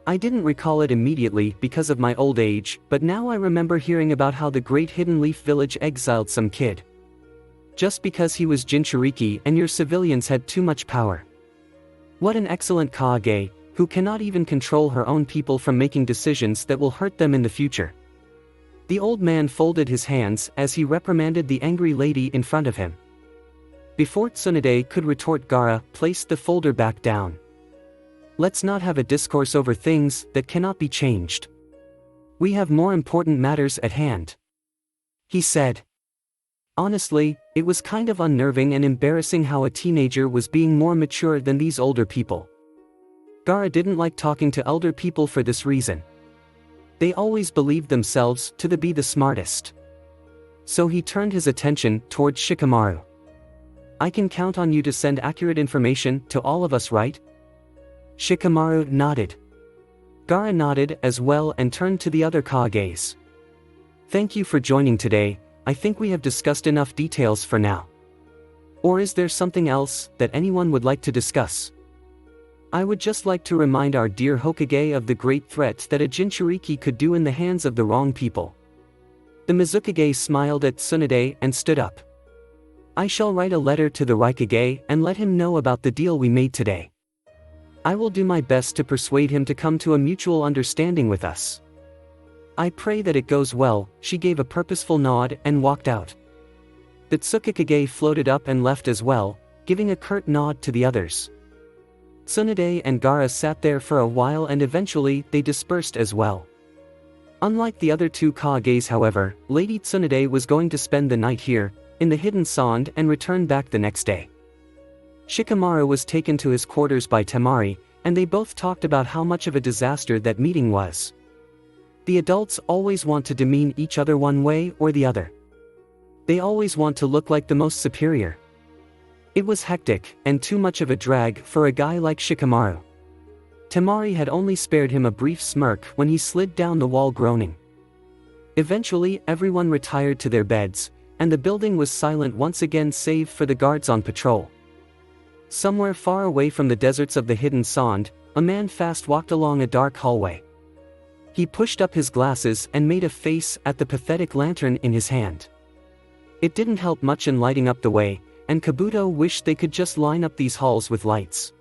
I didn't recall it immediately because of my old age, but now I remember hearing about how the Great Hidden Leaf Village exiled some kid. Just because he was Jinchuriki and your civilians had too much power. What an excellent Kage, who cannot even control her own people from making decisions that will hurt them in the future. The old man folded his hands as he reprimanded the angry lady in front of him. Before Tsunade could retort, Gaara placed the folder back down. Let's not have a discourse over things that cannot be changed. We have more important matters at hand, he said. Honestly, it was kind of unnerving and embarrassing how a teenager was being more mature than these older people. Gaara didn't like talking to elder people for this reason. They always believed themselves to be the smartest. So he turned his attention towards Shikamaru. I can count on you to send accurate information to all of us, right? Shikamaru nodded. Gaara nodded as well and turned to the other Kages. Thank you for joining today, I think we have discussed enough details for now. Or is there something else that anyone would like to discuss? I would just like to remind our dear Hokage of the great threat that a Jinchuriki could do in the hands of the wrong people. The Mizukage smiled at Tsunade and stood up. I shall write a letter to the Raikage and let him know about the deal we made today. I will do my best to persuade him to come to a mutual understanding with us. I pray that it goes well. She gave a purposeful nod and walked out. The Tsukikage floated up and left as well, giving a curt nod to the others. Tsunade and Gaara sat there for a while and eventually they dispersed as well. Unlike the other two Kages, however, Lady Tsunade was going to spend the night here, in the hidden sand, and return back the next day. Shikamaru was taken to his quarters by Temari, and they both talked about how much of a disaster that meeting was. The adults always want to demean each other one way or the other. They always want to look like the most superior. It was hectic, and too much of a drag for a guy like Shikamaru. Temari had only spared him a brief smirk when he slid down the wall groaning. Eventually everyone retired to their beds, and the building was silent once again save for the guards on patrol. Somewhere far away from the deserts of the hidden sand, a man fast walked along a dark hallway. He pushed up his glasses and made a face at the pathetic lantern in his hand. It didn't help much in lighting up the way, and Kabuto wished they could just line up these halls with lights.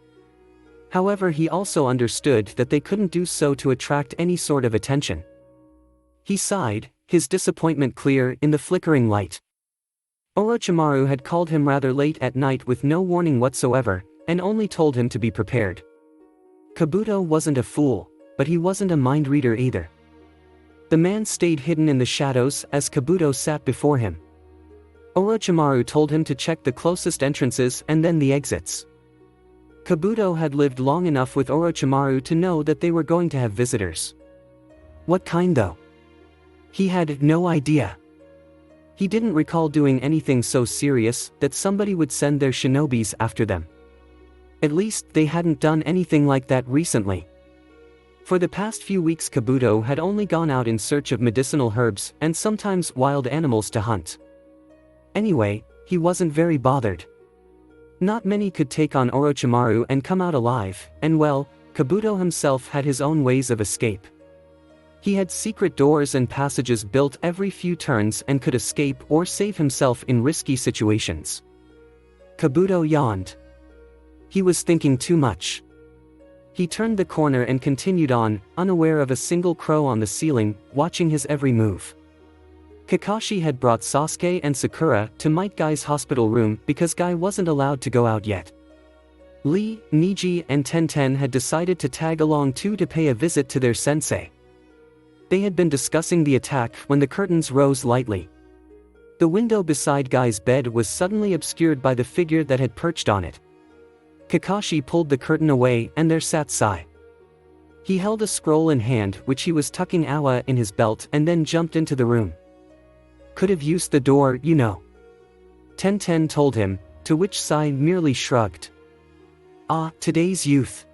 However, he also understood that they couldn't do so to attract any sort of attention. He sighed, his disappointment clear in the flickering light. Orochimaru had called him rather late at night with no warning whatsoever, and only told him to be prepared. Kabuto wasn't a fool, but he wasn't a mind reader either. The man stayed hidden in the shadows as Kabuto sat before him. Orochimaru told him to check the closest entrances and then the exits. Kabuto had lived long enough with Orochimaru to know that they were going to have visitors. What kind though? He had no idea. He didn't recall doing anything so serious that somebody would send their shinobis after them. At least they hadn't done anything like that recently. For the past few weeks Kabuto had only gone out in search of medicinal herbs and sometimes wild animals to hunt. Anyway, he wasn't very bothered. Not many could take on Orochimaru and come out alive, and well, Kabuto himself had his own ways of escape. He had secret doors and passages built every few turns and could escape or save himself in risky situations. Kabuto yawned. He was thinking too much. He turned the corner and continued on, unaware of a single crow on the ceiling, watching his every move. Kakashi had brought Sasuke and Sakura to Might Guy's hospital room because Guy wasn't allowed to go out yet. Lee, Niji and Tenten had decided to tag along too to pay a visit to their sensei. They had been discussing the attack when the curtains rose lightly. The window beside Guy's bed was suddenly obscured by the figure that had perched on it. Kakashi pulled the curtain away and there sat Sai. He held a scroll in hand which he was tucking Awa in his belt and then jumped into the room. Could have used the door, you know. Tenten told him, to which Sai merely shrugged. Ah, today's youth.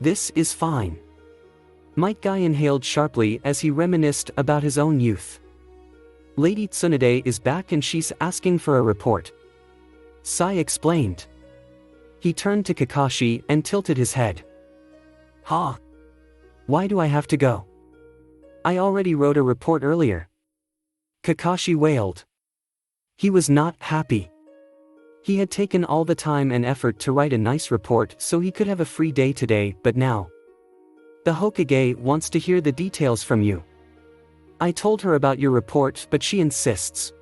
This is fine. Might Guy inhaled sharply as he reminisced about his own youth. Lady Tsunade is back and she's asking for a report. Sai explained. He turned to Kakashi and tilted his head. Ha! Why do I have to go? I already wrote a report earlier. Kakashi wailed. He was not happy. He had taken all the time and effort to write a nice report so he could have a free day today, but now the Hokage wants to hear the details from you. I told her about your report, but she insists.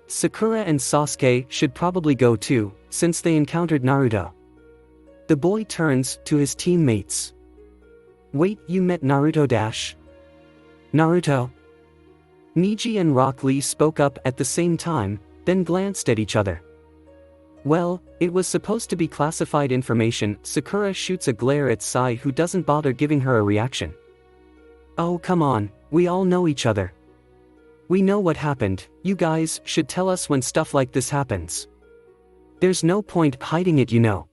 Sakura and Sasuke should probably go too, since they encountered Naruto. The boy turns to his teammates. Wait, you met Naruto dash? Naruto? Niji and Rock Lee spoke up at the same time, then glanced at each other. Well, it was supposed to be classified information. Sakura shoots a glare at Sai who doesn't bother giving her a reaction. Oh come on, we all know each other. We know what happened, you guys should tell us when stuff like this happens. There's no point hiding it, you know.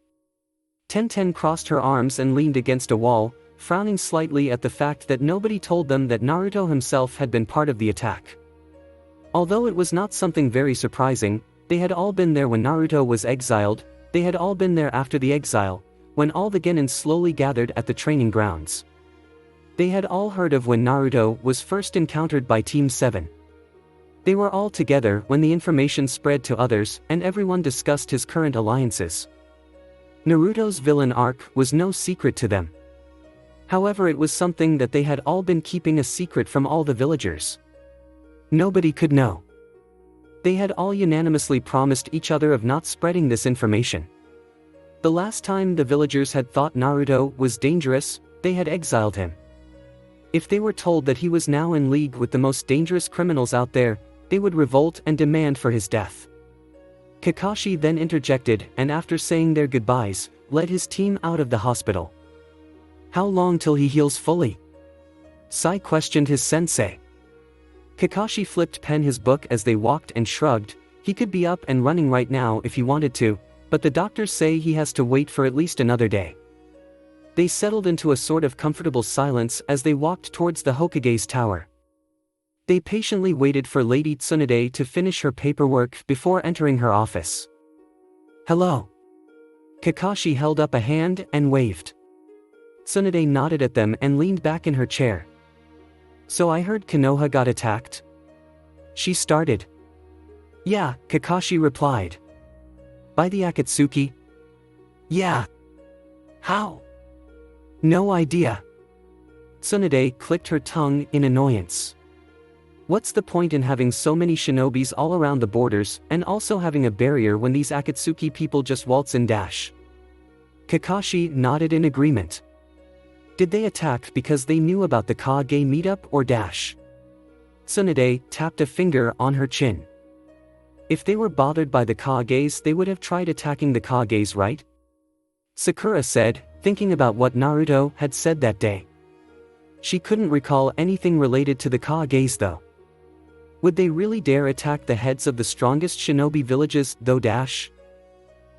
Tenten crossed her arms and leaned against a wall, frowning slightly at the fact that nobody told them that Naruto himself had been part of the attack. Although it was not something very surprising, they had all been there when Naruto was exiled, they had all been there after the exile, when all the Genin slowly gathered at the training grounds. They had all heard of when Naruto was first encountered by Team 7. They were all together when the information spread to others and everyone discussed his current alliances. Naruto's villain arc was no secret to them. However, it was something that they had all been keeping a secret from all the villagers. Nobody could know. They had all unanimously promised each other of not spreading this information. The last time the villagers had thought Naruto was dangerous, they had exiled him. If they were told that he was now in league with the most dangerous criminals out there, they would revolt and demand for his death. Kakashi then interjected and after saying their goodbyes, led his team out of the hospital. How long till he heals fully? Sai questioned his sensei. Kakashi flipped pen his book as they walked and shrugged. He could be up and running right now if he wanted to, but the doctors say he has to wait for at least another day. They settled into a sort of comfortable silence as they walked towards the Hokage's tower. They patiently waited for Lady Tsunade to finish her paperwork before entering her office. Hello. Kakashi held up a hand and waved. Tsunade nodded at them and leaned back in her chair. So I heard Konoha got attacked? She started. Yeah, Kakashi replied. By the Akatsuki? Yeah. How? No idea. Tsunade clicked her tongue in annoyance. What's the point in having so many shinobis all around the borders, and also having a barrier when these Akatsuki people just waltz and dash? Kakashi nodded in agreement. Did they attack because they knew about the Kage meetup or dash? Tsunade tapped a finger on her chin. If they were bothered by the Kages, they would have tried attacking the Kages, right? Sakura said, thinking about what Naruto had said that day. She couldn't recall anything related to the Kages though. Would they really dare attack the heads of the strongest shinobi villages, though dash?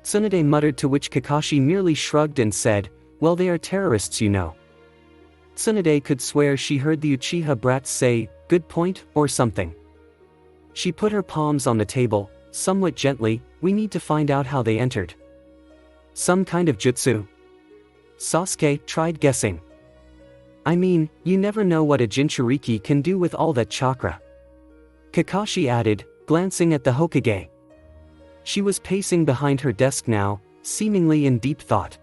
Tsunade muttered, to which Kakashi merely shrugged and said, well, they are terrorists, you know. Tsunade could swear she heard the Uchiha brats say, good point, or something. She put her palms on the table, somewhat gently. We need to find out how they entered. Some kind of jutsu? Sasuke tried guessing. I mean, you never know what a Jinchuriki can do with all that chakra. Kakashi added, glancing at the Hokage. She was pacing behind her desk now, seemingly in deep thought.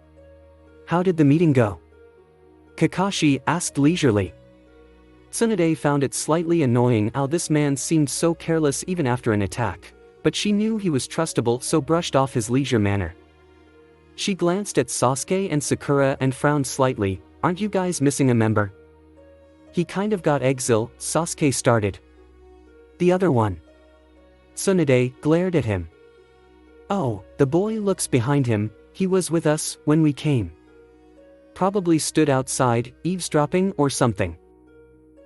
How did the meeting go? Kakashi asked leisurely. Tsunade found it slightly annoying how this man seemed so careless even after an attack, but she knew he was trustable, so brushed off his leisure manner. She glanced at Sasuke and Sakura and frowned slightly. Aren't you guys missing a member? He kind of got exiled, Sasuke started. The other one. Tsunade glared at him. Oh, the boy looks behind him, he was with us when we came. Probably stood outside, eavesdropping or something.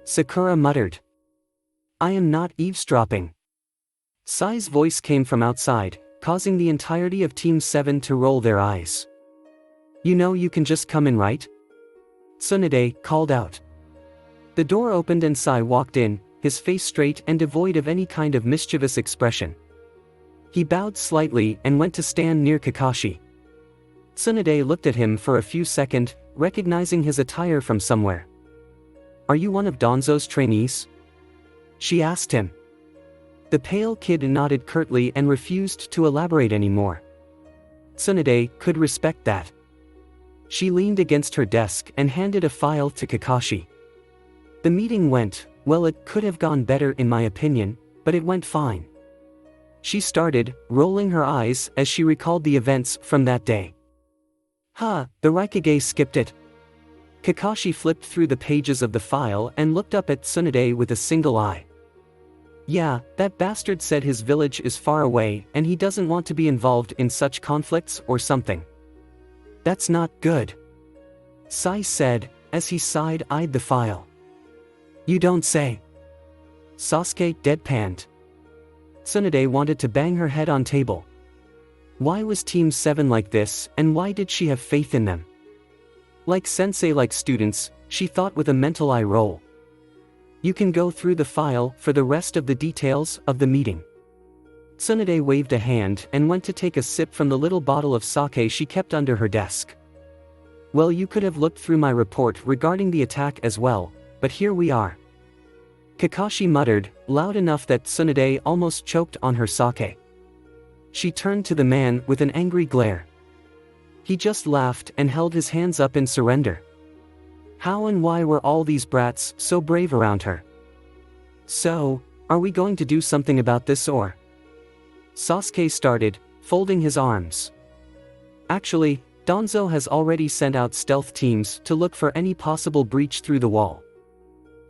Sakura muttered. I am not eavesdropping. Sai's voice came from outside, causing the entirety of Team 7 to roll their eyes. You know you can just come in, right? Tsunade called out. The door opened and Sai walked in, his face straight and devoid of any kind of mischievous expression. He bowed slightly and went to stand near Kakashi. Tsunade looked at him for a few seconds, recognizing his attire from somewhere. Are you one of Danzo's trainees? She asked him. The pale kid nodded curtly and refused to elaborate anymore. Tsunade could respect that. She leaned against her desk and handed a file to Kakashi. The meeting went, well, it could have gone better in my opinion, but it went fine. She started, rolling her eyes as she recalled the events from that day. The Raikage skipped it. Kakashi flipped through the pages of the file and looked up at Tsunade with a single eye. Yeah, that bastard said his village is far away and he doesn't want to be involved in such conflicts or something. That's not good. Sai said, as he side-eyed the file. You don't say. Sasuke deadpanned. Tsunade wanted to bang her head on table. Why was Team 7 like this, and why did she have faith in them? Like sensei like students, she thought with a mental eye roll. You can go through the file for the rest of the details of the meeting. Tsunade waved a hand and went to take a sip from the little bottle of sake she kept under her desk. Well, you could have looked through my report regarding the attack as well, but here we are. Kakashi muttered, loud enough that Tsunade almost choked on her sake. She turned to the man with an angry glare. He just laughed and held his hands up in surrender. How and why were all these brats so brave around her? So, are we going to do something about this or? Sasuke started, folding his arms. Actually, Danzo has already sent out stealth teams to look for any possible breach through the wall.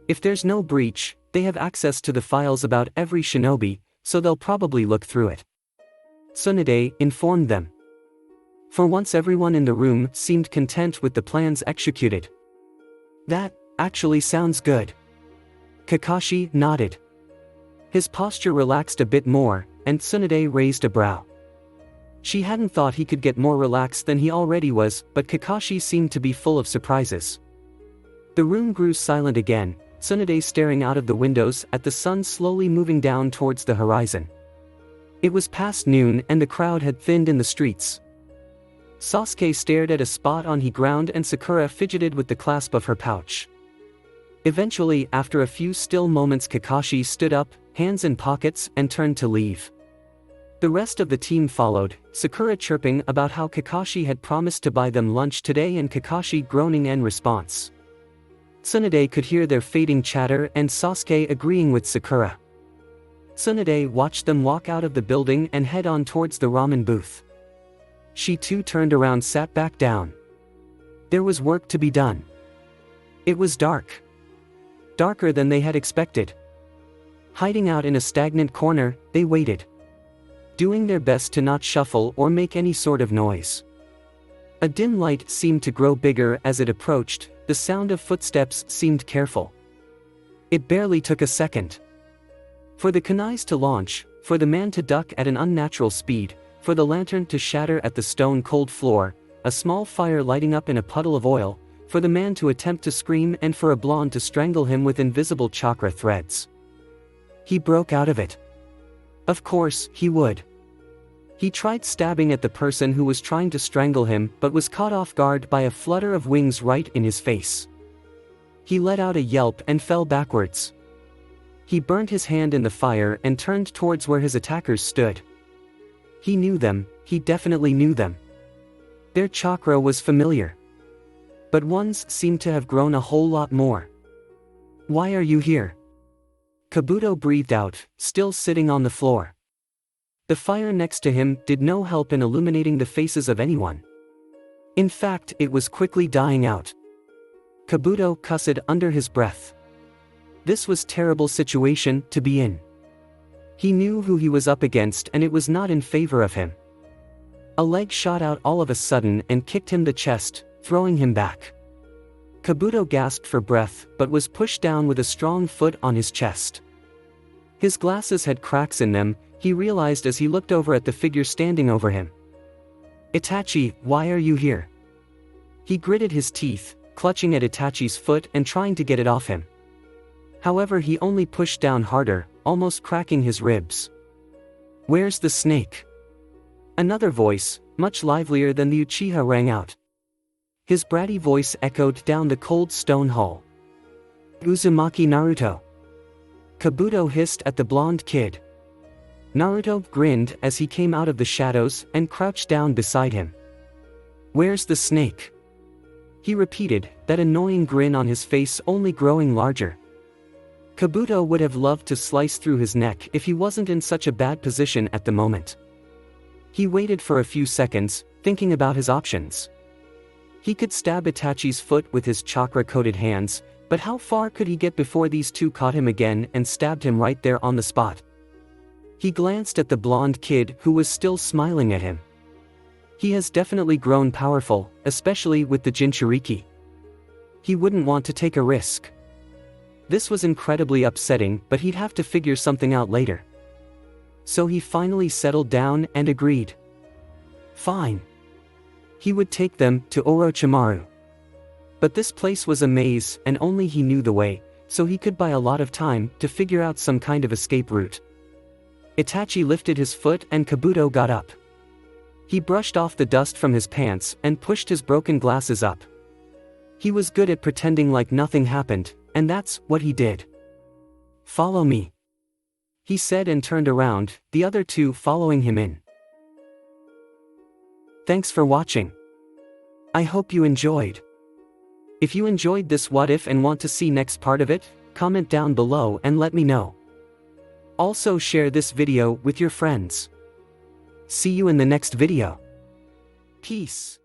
If there's no breach, they have access to the files about every shinobi, so they'll probably look through it. Tsunade informed them. For once everyone in the room seemed content with the plans executed. That actually sounds good. Kakashi nodded. His posture relaxed a bit more, and Tsunade raised a brow. She hadn't thought he could get more relaxed than he already was, but Kakashi seemed to be full of surprises. The room grew silent again, Tsunade staring out of the windows at the sun slowly moving down towards the horizon. It was past noon and the crowd had thinned in the streets. Sasuke stared at a spot on the ground and Sakura fidgeted with the clasp of her pouch. Eventually, after a few still moments, Kakashi stood up, hands in pockets, and turned to leave. The rest of the team followed, Sakura chirping about how Kakashi had promised to buy them lunch today and Kakashi groaning in response. Tsunade could hear their fading chatter and Sasuke agreeing with Sakura. Tsunade watched them walk out of the building and head on towards the ramen booth. She too turned around, sat back down. There was work to be done. It was dark. Darker than they had expected. Hiding out in a stagnant corner, they waited. Doing their best to not shuffle or make any sort of noise. A dim light seemed to grow bigger as it approached, the sound of footsteps seemed careful. It barely took a second. For the kunais to launch, for the man to duck at an unnatural speed, for the lantern to shatter at the stone-cold floor, a small fire lighting up in a puddle of oil, for the man to attempt to scream and for a blonde to strangle him with invisible chakra threads. He broke out of it. Of course, he would. He tried stabbing at the person who was trying to strangle him but was caught off guard by a flutter of wings right in his face. He let out a yelp and fell backwards. He burned his hand in the fire and turned towards where his attackers stood. He knew them, he definitely knew them. Their chakra was familiar. But one's seemed to have grown a whole lot more. Why are you here? Kabuto breathed out, still sitting on the floor. The fire next to him did no help in illuminating the faces of anyone. In fact, it was quickly dying out. Kabuto cussed under his breath. This was a terrible situation to be in. He knew who he was up against and it was not in favor of him. A leg shot out all of a sudden and kicked him the chest, throwing him back. Kabuto gasped for breath but was pushed down with a strong foot on his chest. His glasses had cracks in them, he realized as he looked over at the figure standing over him. Itachi, why are you here? He gritted his teeth, clutching at Itachi's foot and trying to get it off him. However, he only pushed down harder, almost cracking his ribs. Where's the snake? Another voice, much livelier than the Uchiha, rang out. His bratty voice echoed down the cold stone hall. Uzumaki Naruto. Kabuto hissed at the blonde kid. Naruto grinned as he came out of the shadows and crouched down beside him. Where's the snake? He repeated, that annoying grin on his face only growing larger. Kabuto would have loved to slice through his neck if he wasn't in such a bad position at the moment. He waited for a few seconds, thinking about his options. He could stab Itachi's foot with his chakra-coated hands, but how far could he get before these two caught him again and stabbed him right there on the spot? He glanced at the blonde kid who was still smiling at him. He has definitely grown powerful, especially with the Jinchuriki. He wouldn't want to take a risk. This was incredibly upsetting, but he'd have to figure something out later. So he finally settled down and agreed. Fine. He would take them to Orochimaru. But this place was a maze and only he knew the way, so he could buy a lot of time to figure out some kind of escape route. Itachi lifted his foot and Kabuto got up. He brushed off the dust from his pants and pushed his broken glasses up. He was good at pretending like nothing happened, and that's what he did. Follow me, he said and turned around, the other two following him in. Thanks for watching. I hope you enjoyed. If you enjoyed this what if and want to see next part of it, comment down below and let me know. Also share this video with your friends. See you in the next video. Peace.